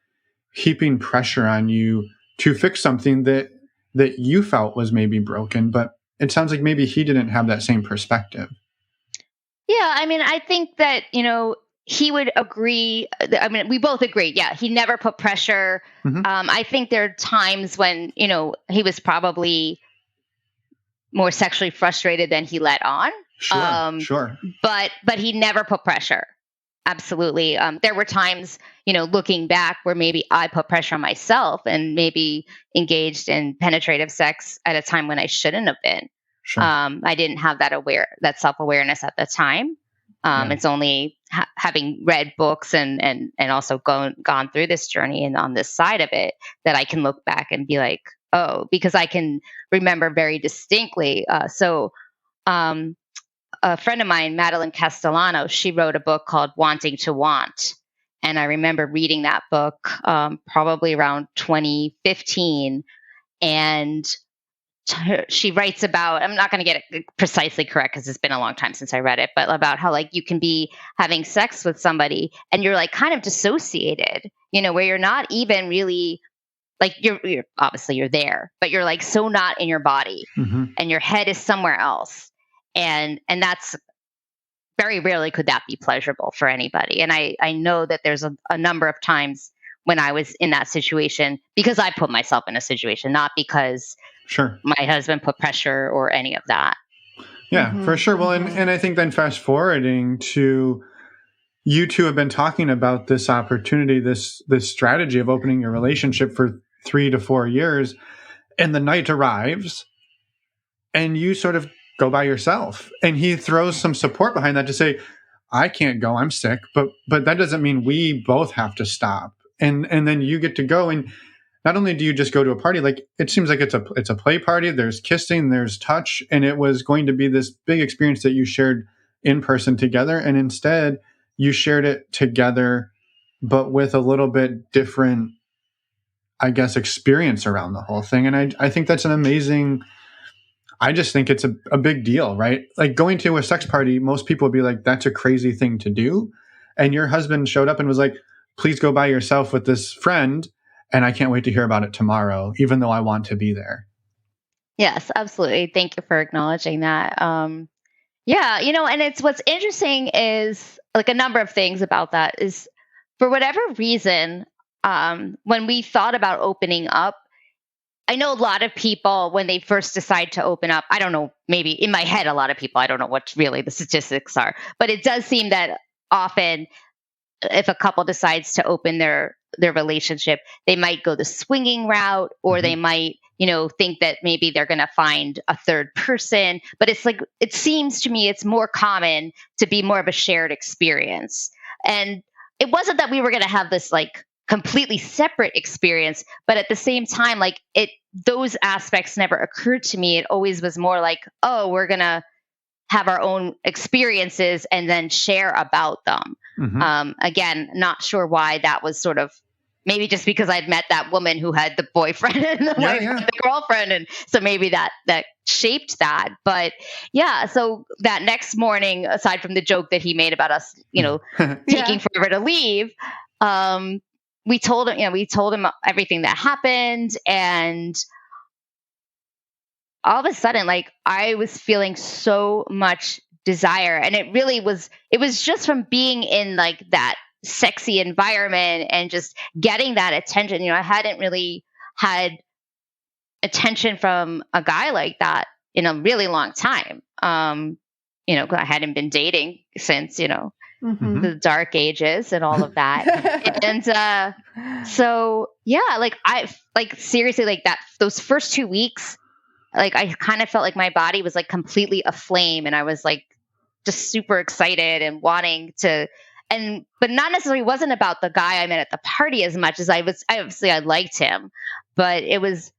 heaping pressure on you to fix something that you felt was maybe broken, but it sounds like maybe he didn't have that same perspective. Yeah, I mean, I think that, he would agree. I mean, we both agree. Yeah, he never put pressure. I think there are times when, he was probably more sexually frustrated than he let on. Sure. But he never put pressure. Absolutely. There were times, looking back, where maybe I put pressure on myself and maybe engaged in penetrative sex at a time when I shouldn't have been. Sure. I didn't have that self-awareness at the time. It's only having read books and also gone through this journey and on this side of it that I can look back and be like, oh, because I can remember very distinctly. A friend of mine, Madeline Castellano, she wrote a book called Wanting to Want. And I remember reading that book probably around 2015. And she writes about, I'm not going to get it precisely correct because it's been a long time since I read it, but about how like you can be having sex with somebody and you're like kind of dissociated, where you're not even really like you're obviously you're there, but you're like so not in your body and your head is somewhere else. And that's very rarely could that be pleasurable for anybody. And I know that there's a number of times when I was in that situation because I put myself in a situation, not because my husband put pressure or any of that. Yeah, for sure. Well, and I think then fast forwarding to you two have been talking about this opportunity, this strategy of opening your relationship for 3 to 4 years, and the night arrives and you sort of go by yourself. And he throws some support behind that to say, I can't go, I'm sick, but that doesn't mean we both have to stop. And then you get to go, and not only do you just go to a party, like it seems like it's a play party, there's kissing, there's touch, and it was going to be this big experience that you shared in person together. And instead you shared it together, but with a little bit different, I guess, experience around the whole thing. And I think that's an amazing, I just think it's a big deal, right? Like going to a sex party, most people would be like, that's a crazy thing to do. And your husband showed up and was like, please go by yourself with this friend. And I can't wait to hear about it tomorrow, even though I want to be there. Yes, absolutely. Thank you for acknowledging that. Yeah, and it's what's interesting is like a number of things about that is for whatever reason, when we thought about opening up, I know a lot of people, when they first decide to open up, I don't know, maybe in my head, a lot of people, I don't know what really the statistics are, but it does seem that often if a couple decides to open their relationship, they might go the swinging route, or they might, think that maybe they're going to find a third person. But it's like, it seems to me it's more common to be more of a shared experience. And it wasn't that we were going to have this like completely separate experience, but at the same time, like those aspects never occurred to me. It always was more like, oh, we're going to have our own experiences and then share about them. Again, not sure why that was sort of, maybe just because I'd met that woman who had the boyfriend and the wife and the girlfriend. And so maybe that shaped that. But yeah, so that next morning, aside from the joke that he made about us, taking forever to leave, we told him everything that happened. And all of a sudden, like I was feeling so much desire. And it was just from being in like that sexy environment and just getting that attention. I hadn't really had attention from a guy like that in a really long time. I hadn't been dating since, the dark ages and all of that. And so, yeah, like seriously, like those first 2 weeks, like I kind of felt like my body was like completely aflame, and I was like just super excited and wanting to. but not necessarily wasn't about the guy I met at the party as much as I liked him, but it was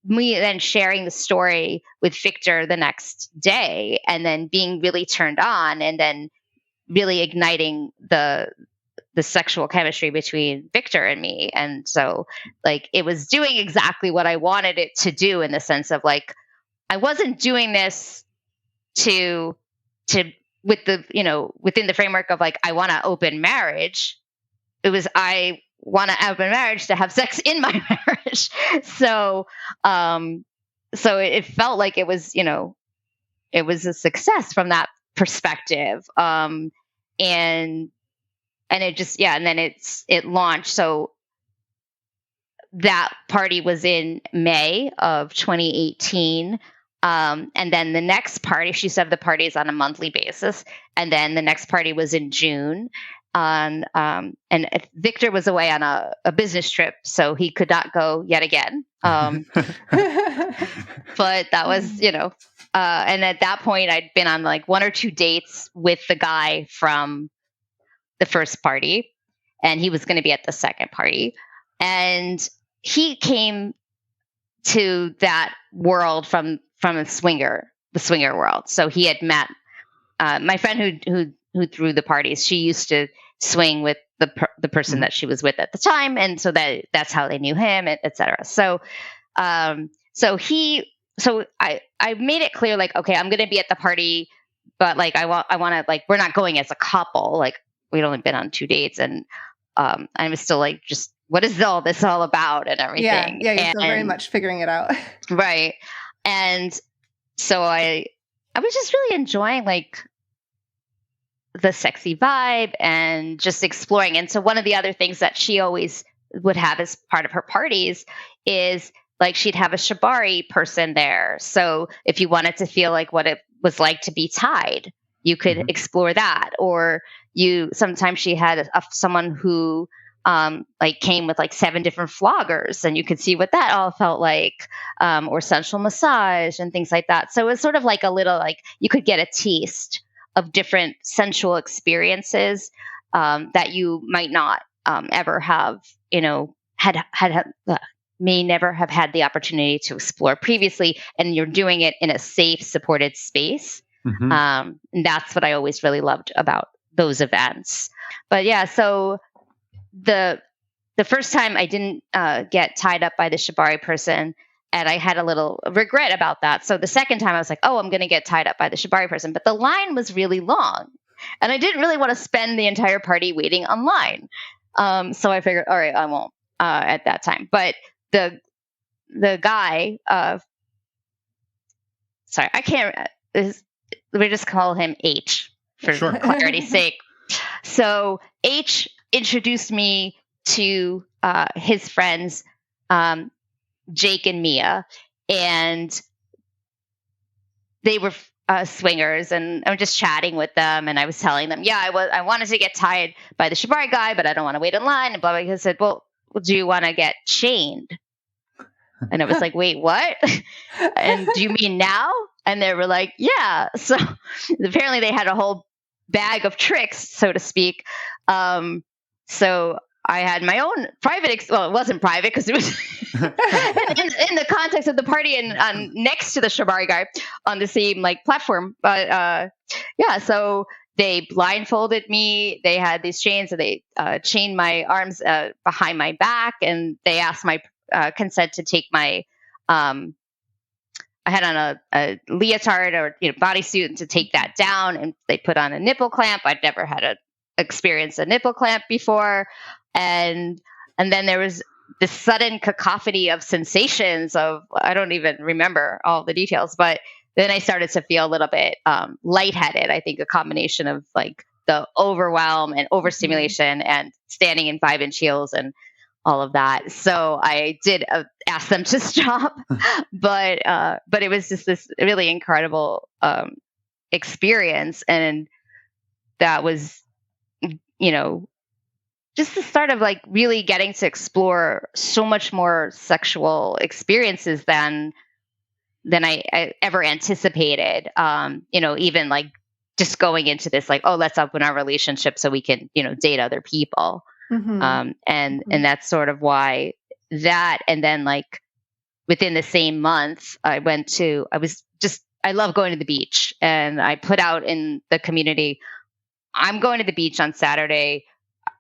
me then sharing the story with Victor the next day and then being really turned on and then really igniting the sexual chemistry between Victor and me. And so like it was doing exactly what I wanted it to do, in the sense of like I wasn't doing this to with the, within the framework of like I want to open marriage. It was I want to open marriage to have sex in my marriage. So it felt like it was, it was a success from that perspective. And it just, and then it launched. So that party was in May of 2018. And then the next party, she said the party is on a monthly basis. And then the next party was in June. And Victor was away on a business trip, so he could not go yet again. But that was, and at that point I'd been on like 1 or 2 dates with the guy from the first party, and he was going to be at the second party. And he came to that world from the swinger world. So he had met my friend who threw the parties. She used to swing with the person that she was with at the time, and so that's how they knew him, et cetera. So I made it clear, like, okay, I'm going to be at the party, but like I want to, like, we're not going as a couple. Like, we'd only been on 2 dates, and I was still like, just what is all this all about and everything. Yeah, you're still very much figuring it out. Right. And so I was just really enjoying like the sexy vibe and just exploring. And so one of the other things that she always would have as part of her parties is like she'd have a shibari person there. So if you wanted to feel like what it was like to be tied, you could explore that. Or sometimes she had someone who like came with like 7 different floggers, and you could see what that all felt like, or sensual massage and things like that. So it was sort of like a little, like you could get a taste of different sensual experiences that you might not ever have, may never have had the opportunity to explore previously, and you're doing it in a safe, supported space. And that's what I always really loved about those events. But yeah, so the first time I didn't get tied up by the shibari person, and I had a little regret about that. So the second time I was like, oh, I'm going to get tied up by the shibari person. But the line was really long, and I didn't really want to spend the entire party waiting online. So I figured, all right, I won't at that time. But the guy, sorry, I can't, we just call him H for clarity's sake. So H introduced me to his friends, Jake and Mia, and they were swingers, and I'm just chatting with them, and I was telling them, I wanted to get tied by the shibari guy, but I don't want to wait in line, and blah, blah, blah. I said, well, do you want to get chained? And it was like, wait, what? And do you mean now? And they were like, yeah. So apparently they had a whole bag of tricks, so to speak. So I had my own private, well, it wasn't private because it was in the context of the party and next to the shibari guy on the same like platform. But so they blindfolded me. They had these chains, and they chained my arms behind my back, and they asked my consent to take my I had on a leotard or bodysuit, and to take that down, and they put on a nipple clamp. I'd never had experienced a nipple clamp before, and then there was this sudden cacophony of sensations of, I don't even remember all the details, but then I started to feel a little bit lightheaded. I think a combination of like the overwhelm and overstimulation and standing in 5-inch heels and all of that. So I did ask them to stop, but it was just this really incredible experience. And that was, just the start of like really getting to explore so much more sexual experiences than I ever anticipated. Even like just going into this like, oh, let's open our relationship so we can, date other people. And that's sort of why that. And then like within the same month, I love going to the beach, and I put out in the community, I'm going to the beach on Saturday.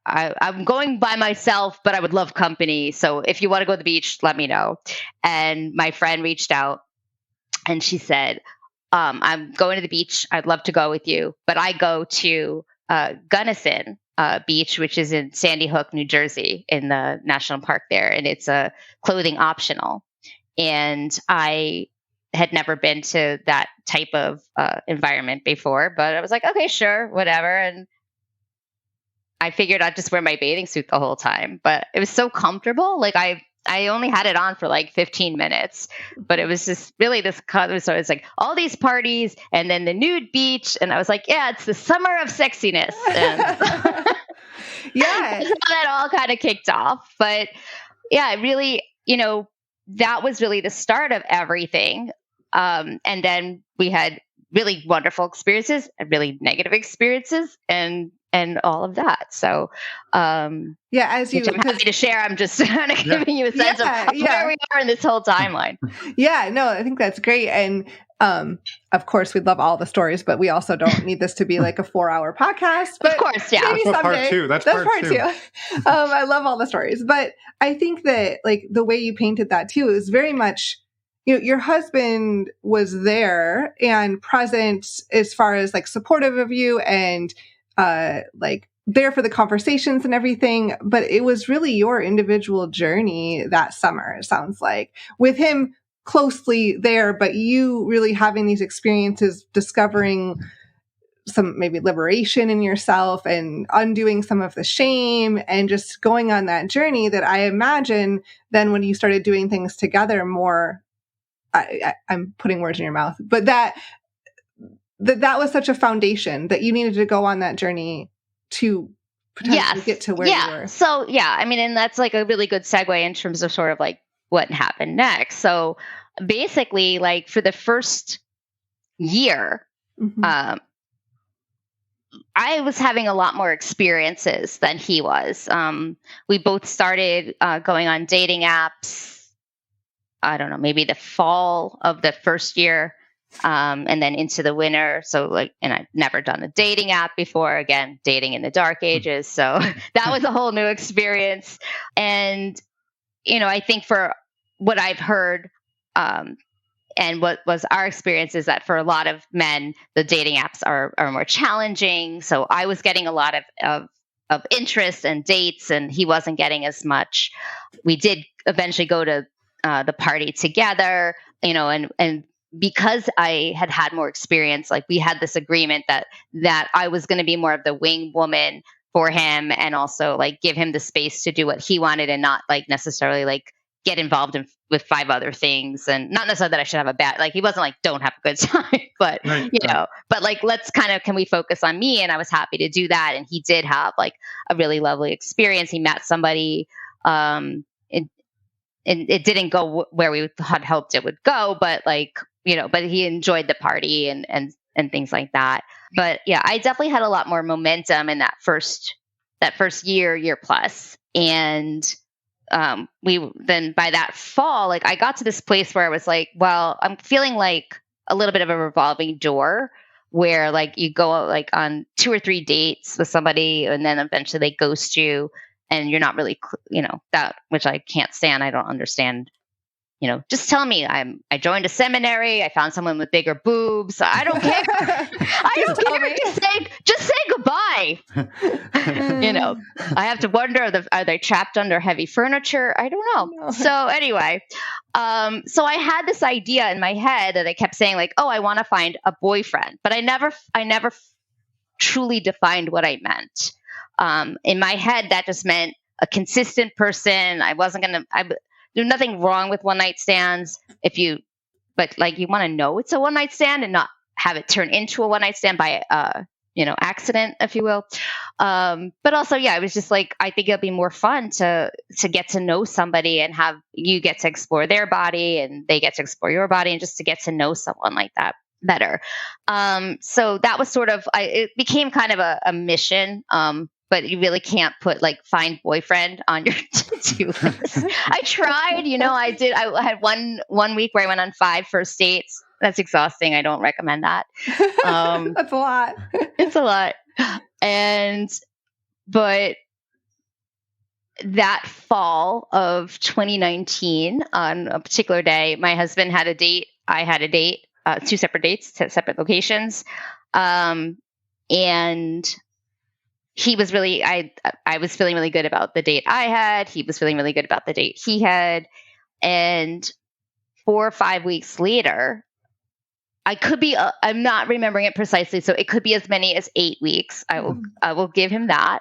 I'm going by myself, but I would love company. So if you want to go to the beach, let me know. And my friend reached out and she said, I'm going to the beach. I'd love to go with you, but I go to Gunnison Beach, which is in Sandy Hook, New Jersey, in the national park there. And it's a clothing optional. And I had never been to that type of environment before, but I was like, okay, sure, whatever. And I figured I'd just wear my bathing suit the whole time, but it was so comfortable. Like I only had it on for like 15 minutes, but it was just really this color. So it's like all these parties and then the nude beach. And I was like, yeah, it's the summer of sexiness. And yeah. So that all kind of kicked off. But yeah, it really, that was really the start of everything. And then we had really wonderful experiences and really negative experiences and all of that. So, as you, which I'm happy to share. I'm just kind of giving you a sense of where we are in this whole timeline. Yeah, no, I think that's great. And, of course we'd love all the stories, but we also don't need this to be like a 4-hour podcast, but of course, yeah. Maybe someday. Part two. That's part two. I love all the stories, but I think that like the way you painted that too is very much, your husband was there and present as far as like supportive of you and, like there for the conversations and everything, but it was really your individual journey that summer, it sounds like, with him closely there, but you really having these experiences, discovering some maybe liberation in yourself and undoing some of the shame and just going on that journey that I imagine then when you started doing things together more, I'm putting words in your mouth, but that was such a foundation that you needed to go on that journey to potentially get to where you were. So, I mean, and that's like a really good segue in terms of sort of like what happened next. So basically like for the first year, I was having a lot more experiences than he was. We both started going on dating apps. I don't know, maybe the fall of the first year. And then into the winter. So like, and I've never done a dating app before, again, dating in the dark ages. So that was a whole new experience. And, I think for what I've heard, and what was our experience is that for a lot of men, the dating apps are more challenging. So I was getting a lot of interest and dates, and he wasn't getting as much. We did eventually go to the party together, and because I had more experience, like we had this agreement that I was going to be more of the wing woman for him, and also like give him the space to do what he wanted and not like necessarily like get involved with 5 other things. And not necessarily that I should have a bad, like he wasn't like, don't have a good time, but but like, let's can we focus on me? And I was happy to do that. And he did have like a really lovely experience. He met somebody, it didn't go where we had hoped it would go, but like, but he enjoyed the party and things like that. But yeah, I definitely had a lot more momentum in that first year plus. And we then by that fall, like I got to this place where I was like, well, I'm feeling like a little bit of a revolving door where like you go like on 2 or 3 dates with somebody and then eventually they ghost you. And you're not really, that, which I can't stand. I don't understand. Just tell me I joined a seminary. I found someone with bigger boobs. I don't care. I don't care. Just say goodbye. I have to wonder, are they trapped under heavy furniture? I don't know. No. So anyway, so I had this idea in my head that I kept saying like, oh, I want to find a boyfriend, but I never truly defined what I meant. In my head, that just meant a consistent person. I wasn't going to, there's nothing wrong with one night stands but like you want to know it's a one night stand and not have it turn into a one night stand by, accident, if you will. But also, it was just like, I think it'll be more fun to get to know somebody and have you get to explore their body and they get to explore your body and just to get to know someone like that. better. So that was sort of, it became kind of a mission. But you really can't put like find boyfriend on your to-do list. I tried, I did. I had one week where I went on 5 first dates. That's exhausting. I don't recommend that. That's a lot. It's a lot. But that fall of 2019, on a particular day, my husband had a date. I had a date, 2 separate dates, separate locations. And he was really, I was feeling really good about the date I had. He was feeling really good about the date he had. And 4 or 5 weeks later, I could be, I'm not remembering it precisely. So it could be as many as 8 weeks. I will give him that.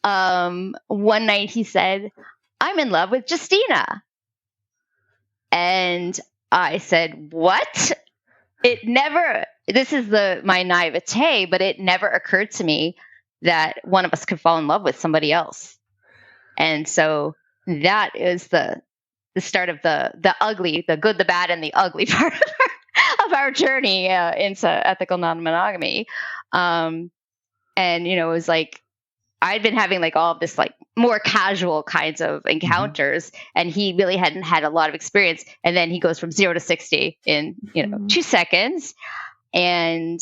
One night he said, "I'm in love with Justina." And I said, "What?" This is my naivete, but it never occurred to me that one of us could fall in love with somebody else. And so that is the start of the ugly, the good, the bad, and the ugly part of our journey into ethical non-monogamy. And, it was like, I'd been having like all of this like more casual kinds of encounters, and he really hadn't had a lot of experience. And then he goes from 0 to 60 in, 2 seconds. And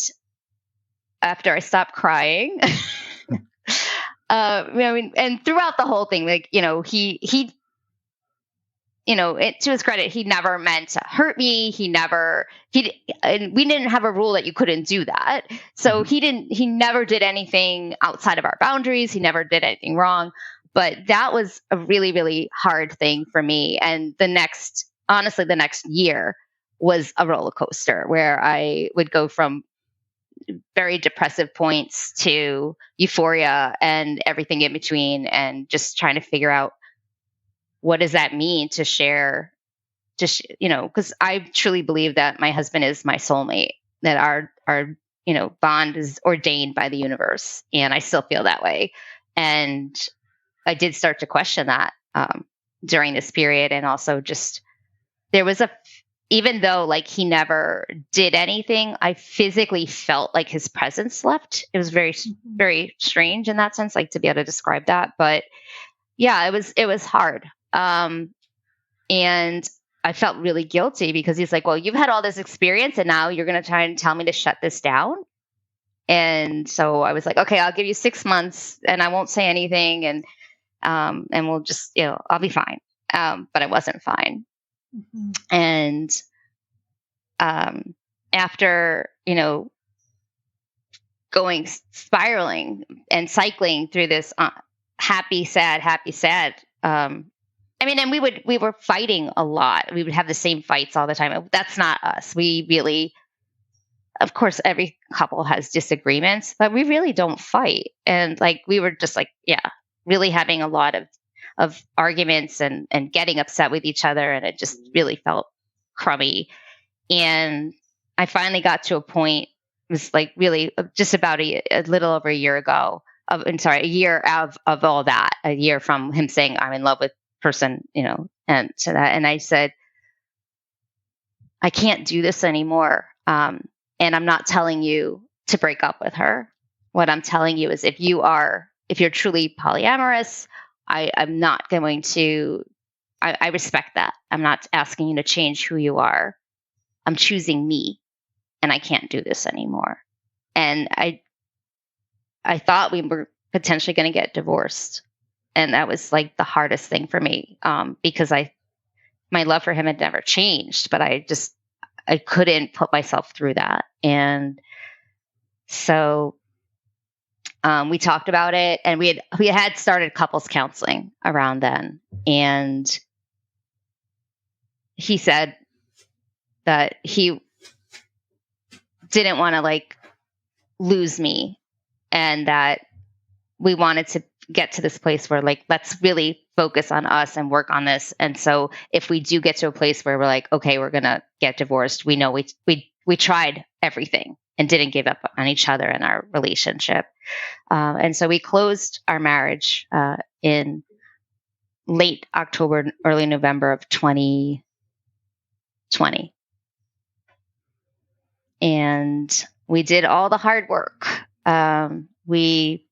after I stopped crying, and throughout the whole thing, like, he to his credit, he never meant to hurt me. And we didn't have a rule that you couldn't do that. So he never did anything outside of our boundaries. He never did anything wrong. But that was a really, really hard thing for me. And the next year was a roller coaster where I would go from very depressive points to euphoria and everything in between, and just trying to figure out, what does that mean to share, because I truly believe that my husband is my soulmate, that our bond is ordained by the universe. And I still feel that way. And I did start to question that during this period. And also just, there was even though like he never did anything, I physically felt like his presence left. It was very, very strange in that sense, like to be able to describe that. But yeah, it was hard. And I felt really guilty because he's like, "Well, you've had all this experience and now you're going to try and tell me to shut this down." And so I was like, "Okay, I'll give you 6 months and I won't say anything. And we'll just, I'll be fine." But I wasn't fine. And, after, spiraling and cycling through this, happy, sad, and we were fighting a lot. We would have the same fights all the time. That's not us. We really, of course, every couple has disagreements, but we really don't fight. And like, we were just like, really having a lot of arguments and getting upset with each other. And it just really felt crummy. And I finally got to a point, it was like really just about a little over a year ago, a year of all that, a year from him saying, "I'm in love with person," and so that, and I said, "I can't do this anymore. And I'm not telling you to break up with her. What I'm telling you is if you're truly polyamorous, I'm not going to, I respect that. I'm not asking you to change who you are. I'm choosing me, and I can't do this anymore." And I thought we were potentially going to get divorced. And that was like the hardest thing for me, because my love for him had never changed, but I couldn't put myself through that. And so we talked about it, and we had started couples counseling around then. And he said that he didn't want to like lose me, and that we wanted to get to this place where like, let's really focus on us and work on this. And so if we do get to a place where we're like, okay, we're going to get divorced, we know we tried everything and didn't give up on each other and our relationship. And so we closed our marriage in late October, early November of 2020. and we did all the hard work. We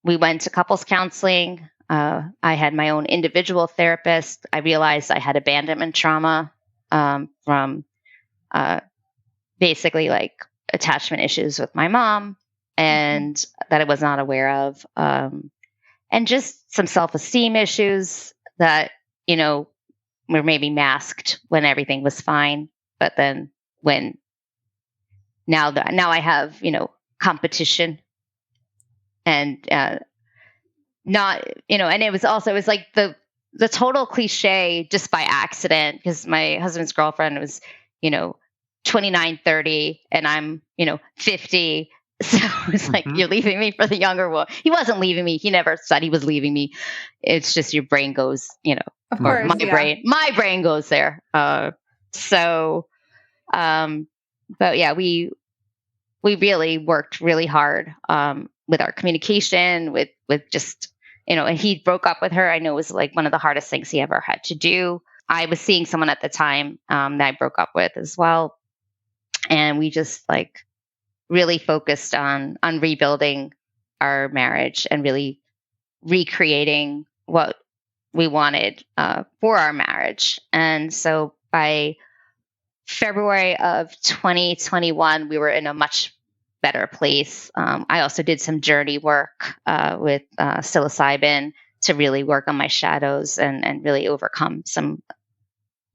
went to couples counseling. I had my own individual therapist. I realized I had abandonment trauma from basically like attachment issues with my mom, and that I was not aware of, and just some self-esteem issues that were maybe masked when everything was fine. But then when now I have competition and not and it was like the total cliche just by accident, because my husband's girlfriend was 29, 30, and I'm 50. So it's like, you're leaving me for the younger one. He wasn't leaving me. He never said he was leaving me. It's just your brain goes, Of course, my brain goes there. But yeah, we really worked really hard with our communication, with just, and he broke up with her. I know it was like one of the hardest things he ever had to do. I was seeing someone at the time that I broke up with as well. And we just like really focused on rebuilding our marriage and really recreating what we wanted for our marriage. And so by February of 2021, we were in a much better place. I also did some journey work with psilocybin to really work on my shadows and really overcome some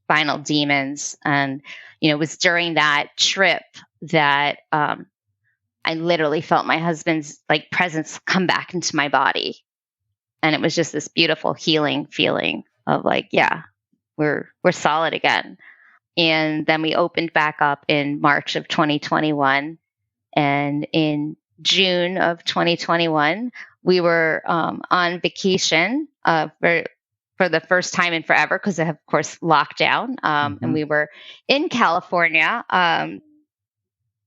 final demons. And, it was during that trip that I literally felt my husband's like presence come back into my body. And it was just this beautiful healing feeling of like, yeah, we're solid again. And then we opened back up in March of 2021. And in June of 2021, we were on vacation for the first time in forever, because of course, lockdown. And we were in California.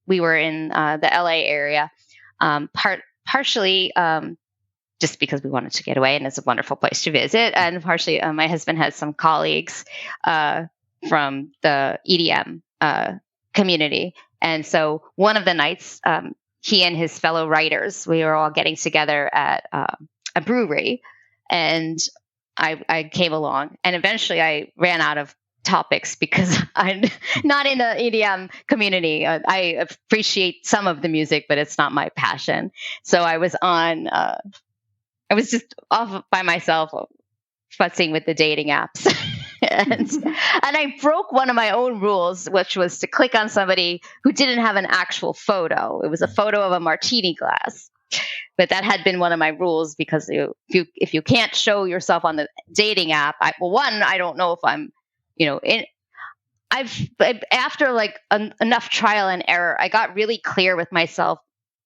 We were in the LA area, partially just because we wanted to get away, and it's a wonderful place to visit. And partially, my husband has some colleagues from the EDM community. And so one of the nights, he and his fellow writers, we were all getting together at a brewery, and I came along, and eventually I ran out of topics because I'm not in the EDM community. I appreciate some of the music, but it's not my passion. So I was just off by myself, futzing with the dating apps. and I broke one of my own rules, which was to click on somebody who didn't have an actual photo. It was a photo of a martini glass. But that had been one of my rules, because if you can't show yourself on the dating app, I don't know if I'm, after like enough trial and error, I got really clear with myself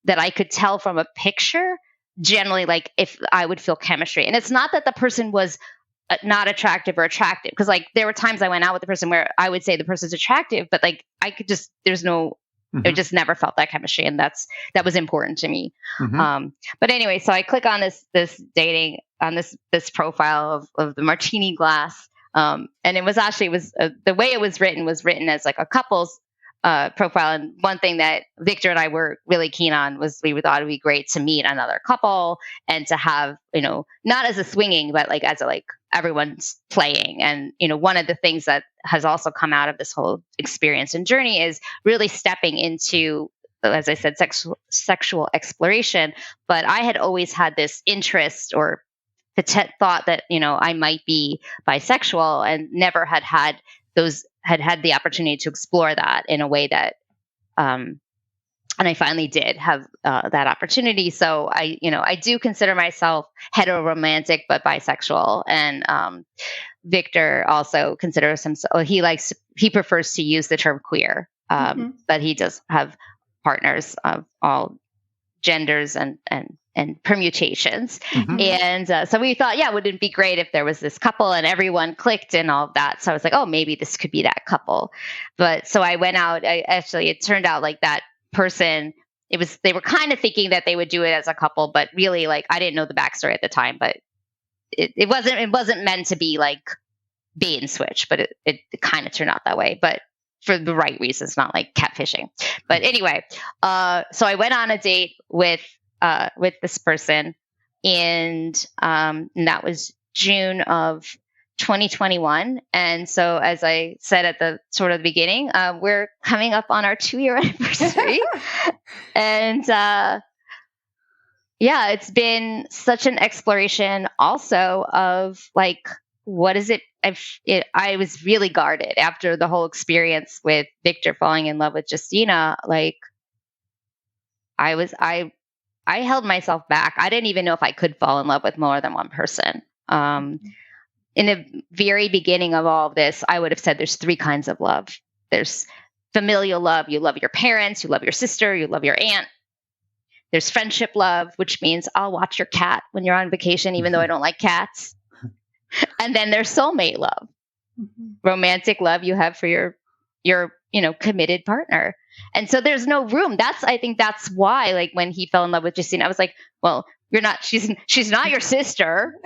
that I could tell from a picture generally like if I would feel chemistry. And it's not that the person was not attractive or attractive, because like there were times I went out with the person where I would say the person's attractive, but like I could just, it just never felt that chemistry, and that was important to me. But anyway, so I click on this dating on this profile of the martini glass, and it was the way it was written as like a couple's profile. And one thing that Victor and I were really keen on was we thought it'd be great to meet another couple and to have, not as a swinging, but like as a like everyone's playing. And, one of the things that has also come out of this whole experience and journey is really stepping into, as I said, sexual exploration. But I had always had this interest or thought that, I might be bisexual, and never had the opportunity to explore that in a way that, and I finally did have that opportunity. So I do consider myself heteroromantic, but bisexual. And Victor also considers himself, he prefers to use the term queer, but he does have partners of all genders and permutations. And so we thought, wouldn't it be great if there was this couple and everyone clicked and all of that. So I was like, oh, maybe this could be that couple. But so I went out, it turned out like that person, they were kind of thinking that they would do it as a couple, but really like, I didn't know the backstory at the time, but it wasn't meant to be like bait and switch, but it kind of turned out that way. But for the right reasons, not like catfishing. But anyway, so I went on a date with this person, and that was June of 2021. And so, as I said at the sort of the beginning, we're coming up on our 2-year anniversary. And yeah, it's been such an exploration also of like, what is it? I was really guarded after the whole experience with Victor falling in love with Justina. Like, I held myself back. I didn't even know if I could fall in love with more than one person. In the very beginning of all of this, I would have said there's 3 kinds of love. There's familial love. You love your parents, you love your sister, you love your aunt. There's friendship love, which means I'll watch your cat when you're on vacation, even though I don't like cats. And then there's soulmate love, romantic love you have for your committed partner. And so there's no room. I think that's why, like, when he fell in love with Justina, I was like, well, she's not your sister.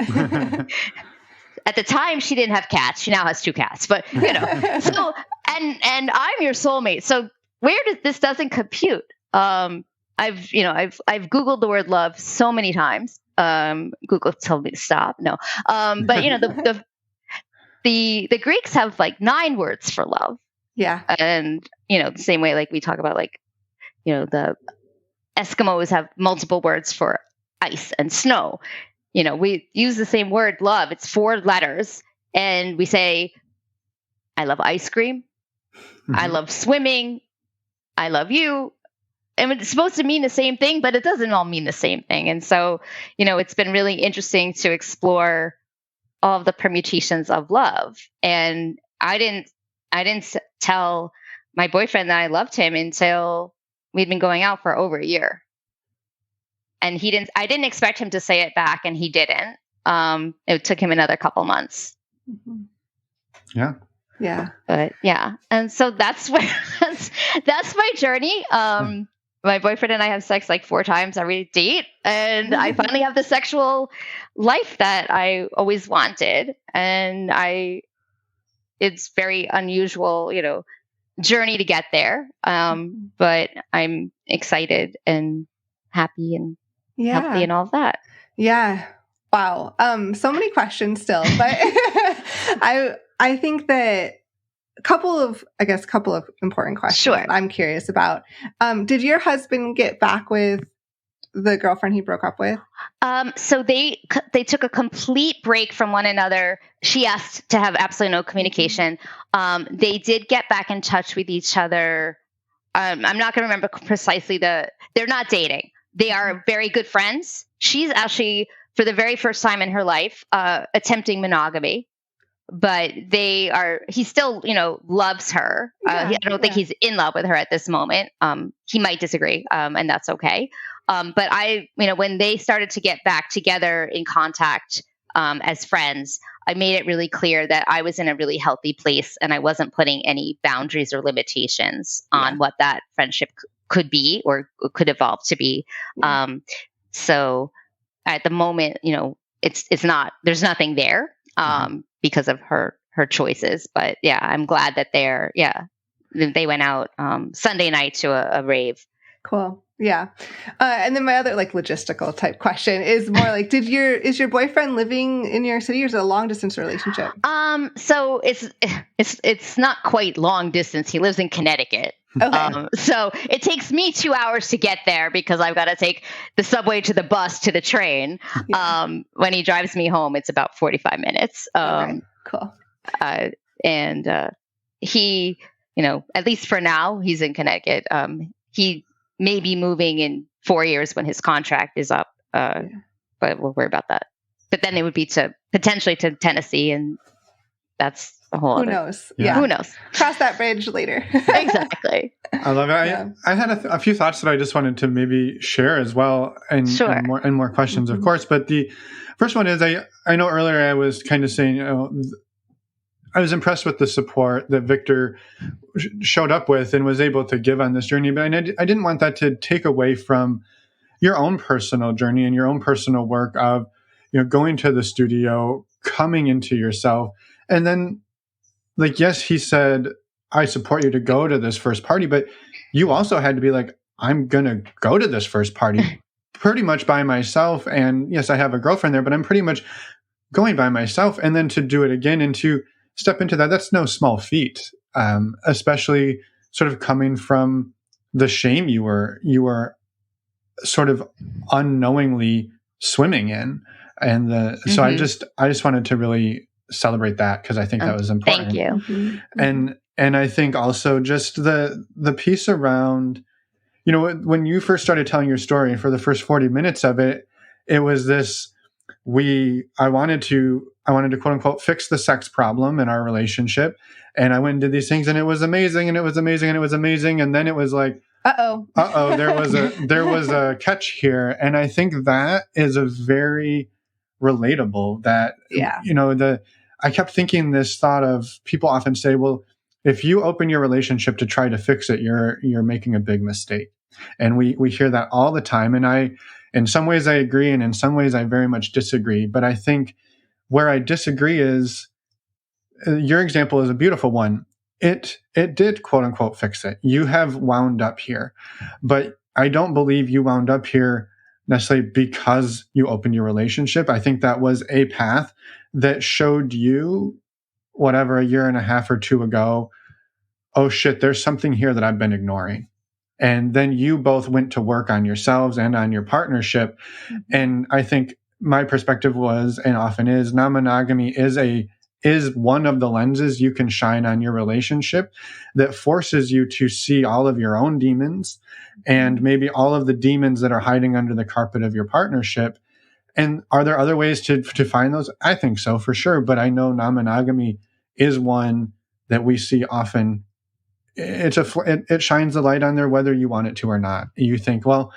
At the time, she didn't have cats. She now has 2 cats. But so and I'm your soulmate. So where this doesn't compute? I've Googled the word love so many times. Google told me to stop. No, but the Greeks have like 9 words for love. Yeah, and the same way, like we talk about, like the Eskimos have multiple words for ice and snow. We use the same word, love. It's 4 letters. And we say, I love ice cream. I love swimming. I love you. And it's supposed to mean the same thing, but it doesn't all mean the same thing. And so, it's been really interesting to explore all of the permutations of love. And I didn't tell my boyfriend that I loved him until we'd been going out for over a year. And I didn't expect him to say it back, and he didn't. It took him another couple months. Yeah. Yeah. But yeah. And so that's my journey. My boyfriend and I have sex like 4 times every date. And I finally have the sexual life that I always wanted. And it's very unusual, journey to get there. But I'm excited and happy and healthy and all of that. Yeah. Wow. So many questions still, but I think that a couple of important questions. Sure. I'm curious about. Did your husband get back with the girlfriend he broke up with? So they took a complete break from one another. She asked to have absolutely no communication. They did get back in touch with each other. I'm not going to remember precisely they're not dating. They are very good friends. She's actually, for the very first time in her life, attempting monogamy. But he still, loves her. I don't think he's in love with her at this moment. He might disagree, and that's okay. But when they started to get back together in contact as friends, I made it really clear that I was in a really healthy place, and I wasn't putting any boundaries or limitations on what that friendship could be or could evolve to be. So at the moment, it's not, there's nothing there because of her choices. But yeah, I'm glad that they went out Sunday night to a rave. Cool. Yeah. And then my other logistical type question is more like, is your boyfriend living in New York City, or is it a long distance relationship? So it's not quite long distance. He lives in Connecticut. Okay. So it takes me 2 hours to get there because I've got to take the subway to the bus to the train. Yeah. When he drives me home, it's about 45 minutes. Okay. Cool. And he, at least for now, he's in Connecticut. He may be moving in 4 years when his contract is up. But we'll worry about that. But then it would be potentially to Tennessee, and that's a whole other. Who knows? Yeah. Who knows? Cross that bridge later. Exactly. I love it. I had a few thoughts that I just wanted to maybe share as well, and more questions, of course. But the first one is I know earlier I was kind of saying, I was impressed with the support that Victor showed up with and was able to give on this journey. But I didn't want that to take away from your own personal journey and your own personal work of, going to the studio, coming into yourself. And then, yes, he said, I support you to go to this first party, but you also had to be like, I'm going to go to this first party pretty much by myself. And yes, I have a girlfriend there, but I'm pretty much going by myself. And then to do it again and to step into that, that's no small feat, especially sort of coming from the shame you were sort of unknowingly swimming in. And so I just wanted to really celebrate that because I think that was important. Thank you. Mm-hmm. And I think also just the piece around, when you first started telling your story for the first 40 minutes of it, it was this, I wanted to quote unquote fix the sex problem in our relationship. And I went and did these things and it was amazing and it was amazing and it was amazing. And then it was like, there was a catch here. And I think that is a very relatable that, I kept thinking this thought of people often say, well, if you open your relationship to try to fix it, you're making a big mistake. And we hear that all the time. And in some ways I agree. And in some ways I very much disagree. But I think where I disagree is your example is a beautiful one. It did quote unquote fix it. You have wound up here, but I don't believe you wound up here necessarily because you opened your relationship. I think that was a path that showed you whatever, a year and a half or two ago, oh shit, there's something here that I've been ignoring. And then you both went to work on yourselves and on your partnership. And I think my perspective was, and often is, non-monogamy is one of the lenses you can shine on your relationship that forces you to see all of your own demons and maybe all of the demons that are hiding under the carpet of your partnership. And are there other ways to find those? I think so, for sure. But I know non-monogamy is one that we see often. It shines the light on there whether you want it to or not. You think, well,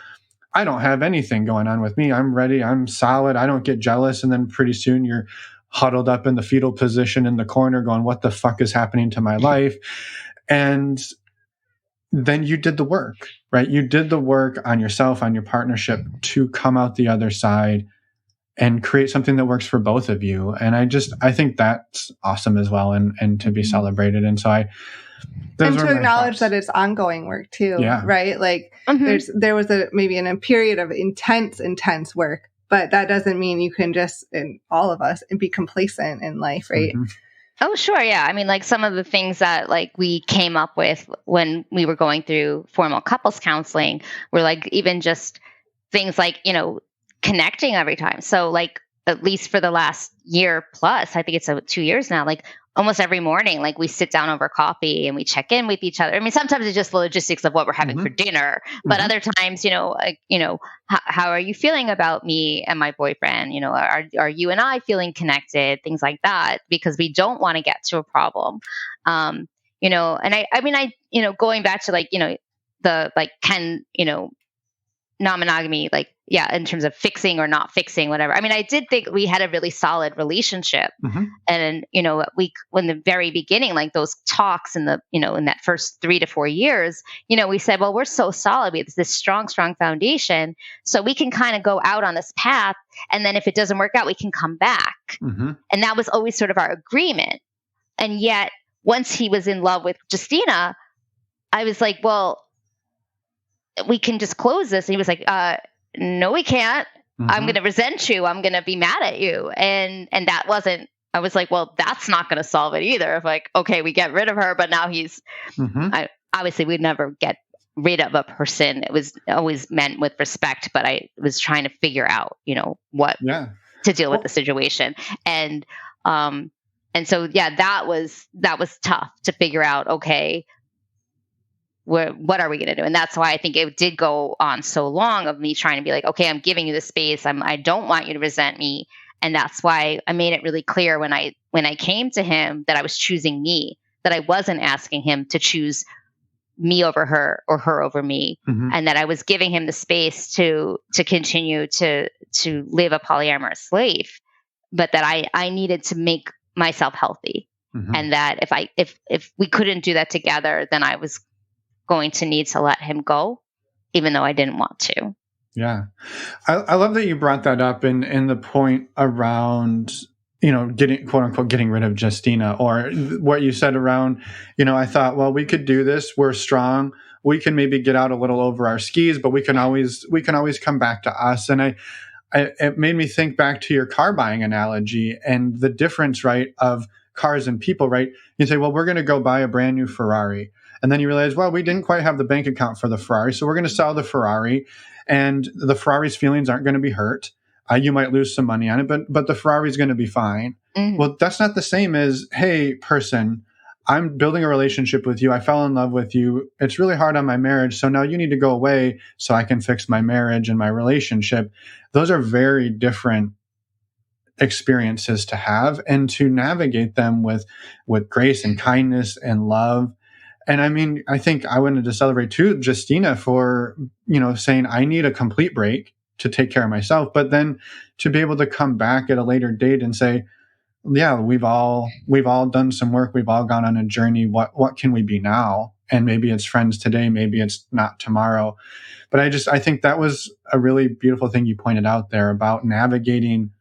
I don't have anything going on with me. I'm ready. I'm solid. I don't get jealous. And then pretty soon you're huddled up in the fetal position in the corner going, what the fuck is happening to my life? And then you did the work, right? You did the work on yourself, on your partnership to come out the other side and create something that works for both of you. And I think that's awesome as well and to be celebrated. And so and to acknowledge that it's ongoing work too, right? Like there was maybe a period of intense work, but that doesn't mean you can just, in all of us, and be complacent in life, right? Mm-hmm. Oh, sure. Yeah. I mean, like some of the things that like we came up with when we were going through formal couples counseling were like even just things like, connecting every time. So like at least for the last year plus, I think it's 2 years now, like almost every morning, like we sit down over coffee and we check in with each other. I mean, sometimes it's just the logistics of what we're having for dinner, but other times, how are you feeling about me and my boyfriend? Are you and I feeling connected? Things like that, because we don't want to get to a problem. And going back to non-monogamy, in terms of fixing or not fixing, whatever. I mean, I did think we had a really solid relationship. And, when the very beginning, like those talks in that first 3 to 4 years, we said, well, we're so solid. We have this strong foundation. So we can kind of go out on this path. And then if it doesn't work out, we can come back. And that was always sort of our agreement. And yet once he was in love with Justina, I was like, well, we can just close this. And he was like, no, we can't. I'm going to resent you. I'm going to be mad at you. And that wasn't, I was like, well, that's not going to solve it either. Of like, okay, we get rid of her, but now he's, obviously we'd never get rid of a person. It was always meant with respect, but I was trying to figure out, what to deal with the situation. And so, that was tough to figure out. Okay, what are we going to do? And that's why I think it did go on so long of me trying to be like, okay, I'm giving you the space. I don't want you to resent me. And that's why I made it really clear when I came to him that I was choosing me, that I wasn't asking him to choose me over her or her over me. And that I was giving him the space to continue to live a polyamorous life, but that I needed to make myself healthy. And that if we couldn't do that together, then I was going to need to let him go, even though I didn't want to. Yeah. I love that you brought that up and the point around getting, quote unquote, getting rid of Justina, or what you said around, I thought, well, we could do this. We're strong. We can maybe get out a little over our skis, but we can always come back to us. And it made me think back to your car buying analogy and the difference, right, of cars and people, right? You say, well, we're going to go buy a brand new Ferrari. And then you realize, well, we didn't quite have the bank account for the Ferrari. So we're going to sell the Ferrari, and the Ferrari's feelings aren't going to be hurt. You might lose some money on it, but the Ferrari's going to be fine. Mm-hmm. Well, that's not the same as, hey, person, I'm building a relationship with you. I fell in love with you. It's really hard on my marriage. So now you need to go away so I can fix my marriage and my relationship. Those are very different experiences to have, and to navigate them with grace and kindness and love. And I mean, I think I wanted to celebrate too, Justina, for, saying I need a complete break to take care of myself, but then to be able to come back at a later date and say, yeah, we've all done some work. We've all gone on a journey. What can we be now? And maybe it's friends today. Maybe it's not tomorrow. But I think that was a really beautiful thing you pointed out there about navigating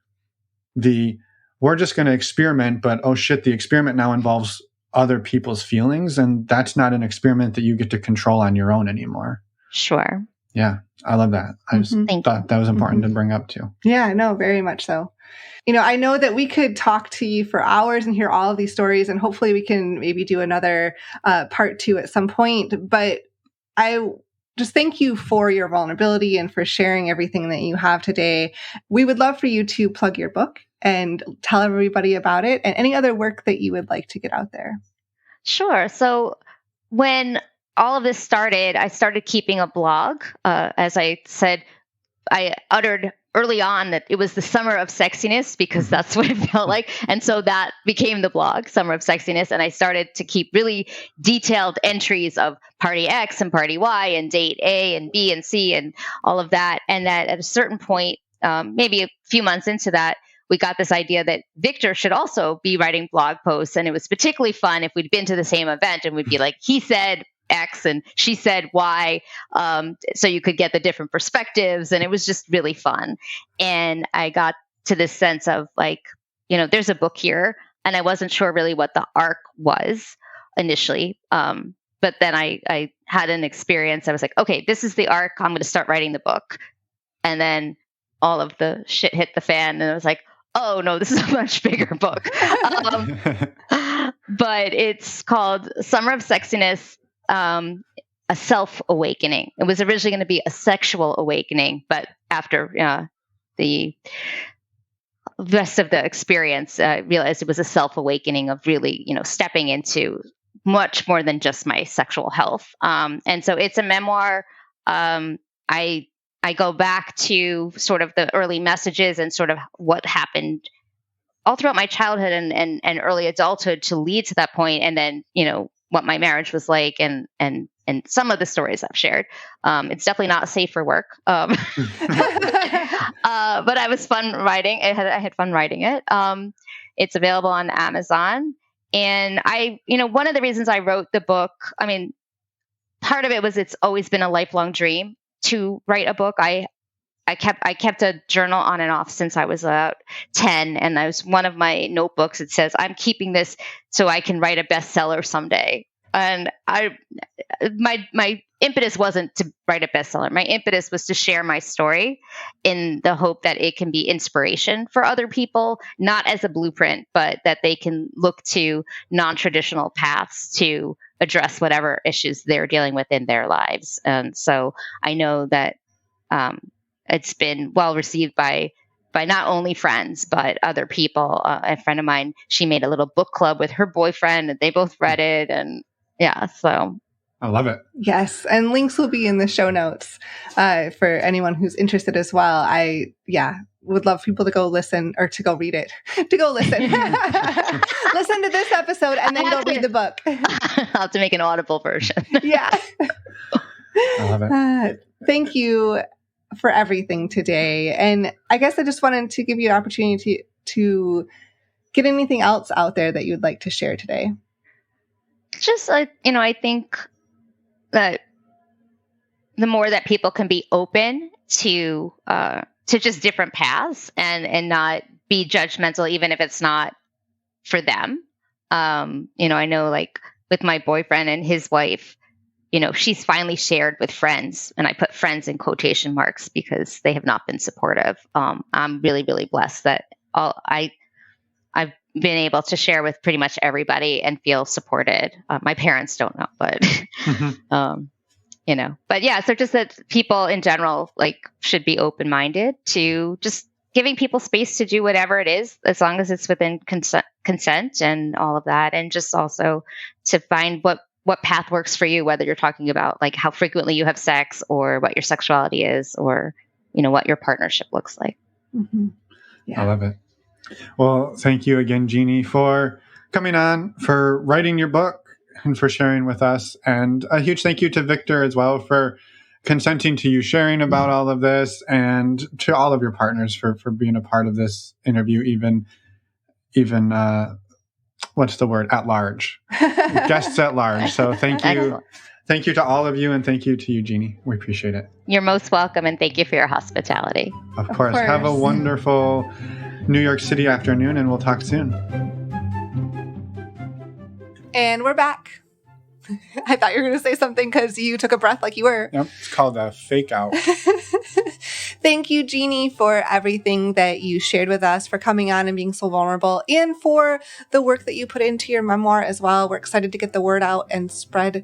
we're just going to experiment, but oh shit, the experiment now involves other people's feelings. And that's not an experiment that you get to control on your own anymore. Sure. Yeah. I love that. I just thought that was important to bring up too. Yeah, no, very much so. I know that we could talk to you for hours and hear all of these stories, and hopefully we can maybe do another part 2 at some point. But I just thank you for your vulnerability and for sharing everything that you have today. We would love for you to plug your book and tell everybody about it, and any other work that you would like to get out there. Sure. So when all of this started, I started keeping a blog. As I said, I uttered early on that it was the summer of sexiness, because that's what it felt like. And so that became the blog, Summer of Sexiness. And I started to keep really detailed entries of party X and party Y and date A and B and C and all of that. And that at a certain point, maybe a few months into that, we got this idea that Victor should also be writing blog posts. And it was particularly fun if we'd been to the same event and we'd be like, he said X and she said Y. So you could get the different perspectives, and it was just really fun. And I got to this sense of like, there's a book here, and I wasn't sure really what the arc was initially. But then I had an experience. I was like, okay, this is the arc. I'm going to start writing the book. And then all of the shit hit the fan, and I was like, oh no, this is a much bigger book. But it's called Summer of Sexiness, a self-awakening. It was originally going to be a sexual awakening, but after the rest of the experience, I realized it was a self-awakening of really, stepping into much more than just my sexual health. And so it's a memoir. I go back to sort of the early messages and sort of what happened all throughout my childhood and early adulthood to lead to that point, and then, what my marriage was like, and some of the stories I've shared. It's definitely not safe for work. But I was fun writing. I had fun writing it. It's available on Amazon. And one of the reasons I wrote the book, part of it was it's always been a lifelong dream to write a book. I kept a journal on and off since I was about 10. And I was one of my notebooks. It says, I'm keeping this so I can write a bestseller someday. And my impetus wasn't to write a bestseller. My impetus was to share my story in the hope that it can be inspiration for other people, not as a blueprint, but that they can look to non-traditional paths to address whatever issues they're dealing with in their lives. And so I know that it's been well received by not only friends, but other people. A friend of mine, she made a little book club with her boyfriend, and they both read it. And yeah, so. I love it. Yes. And links will be in the show notes for anyone who's interested as well. I would love people to go listen, or to go read it, to go listen. Listen to this episode and then go read the book. I'll have to make an audible version. Yeah. I love it. Thank you for everything today. And I guess I just wanted to give you an opportunity to get anything else out there that you'd like to share today. Just, I think that the more that people can be open to just different paths and not be judgmental, even if it's not for them. I know like with my boyfriend and his wife, she's finally shared with friends, and I put friends in quotation marks because they have not been supportive. I'm really, really blessed that I've been able to share with pretty much everybody and feel supported. My parents don't know, but, but yeah, so just that people in general, like, should be open-minded to just giving people space to do whatever it is, as long as it's within consent and all of that. And just also to find what path works for you, whether you're talking about like how frequently you have sex or what your sexuality is, or, what your partnership looks like. Mm-hmm. Yeah. I love it. Well, thank you again, Jeannie, for coming on, for writing your book, and for sharing with us. And a huge thank you to Victor as well for consenting to you sharing about all of this, and to all of your partners for being a part of this interview, even what's the word? At large. Guests at large. So thank you. Excellent. Thank you to all of you, and thank you to you, Jeannie. We appreciate it. You're most welcome, and thank you for your hospitality. Of course. Have a wonderful New York City afternoon, and we'll talk soon. And we're back. I thought you were going to say something because you took a breath like you were. Yep, it's called a fake out. Thank you, Jeannie, for everything that you shared with us, for coming on and being so vulnerable, and for the work that you put into your memoir as well. We're excited to get the word out and spread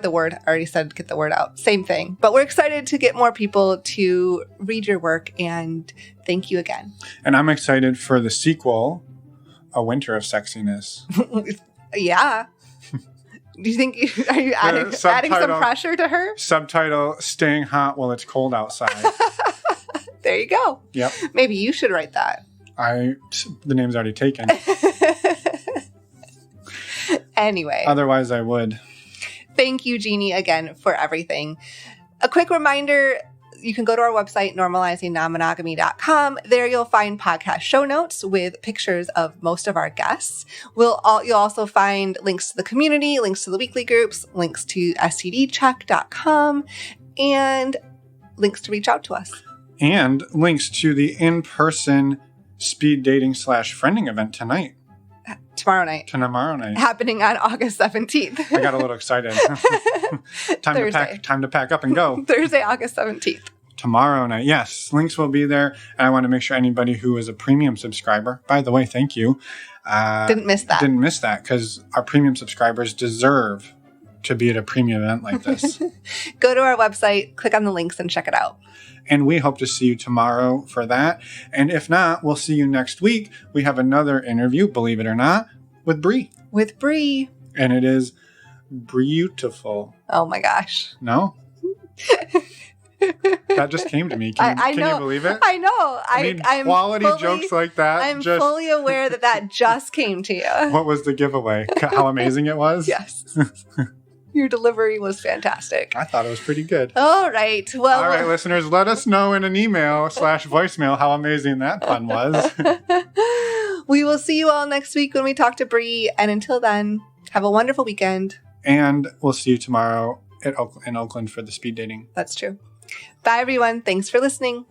the word. I already said get the word out. Same thing. But we're excited to get more people to read your work, and thank you again. And I'm excited for the sequel, A Winter of Sexiness. Yeah. Do you think are you adding some pressure to her? Subtitle, Staying Hot While It's Cold Outside. There you go. Yep. Maybe you should write that. The name's already taken. Anyway. Otherwise, I would. Thank you, Jeannie, again, for everything. A quick reminder, you can go to our website, normalizingnonmonogamy.com. There you'll find podcast show notes with pictures of most of our guests. You'll also find links to the community, links to the weekly groups, links to stdcheck.com, and links to reach out to us. And links to the in-person speed dating / friending event tonight. Tomorrow night. Happening on August 17th. I got a little excited. Time to pack up and go. Thursday, August 17th. Tomorrow night. Yes, links will be there. And I want to make sure anybody who is a premium subscriber, by the way, thank you. Didn't miss that because our premium subscribers deserve to be at a premium event like this. Go to our website, click on the links, and check it out. And we hope to see you tomorrow for that. And if not, we'll see you next week. We have another interview, believe it or not, with Bree. And it is beautiful. Oh my gosh. No? That just came to me. Can you believe it? I know. I'm quality jokes like that. I'm fully aware that just came to you. What was the giveaway? How amazing it was? Yes. Your delivery was fantastic. I thought it was pretty good. All right. Well, all right, listeners, let us know in an email / voicemail how amazing that pun was. We will see you all next week when we talk to Bree. And until then, have a wonderful weekend. And we'll see you tomorrow in Oakland for the speed dating. That's true. Bye, everyone. Thanks for listening.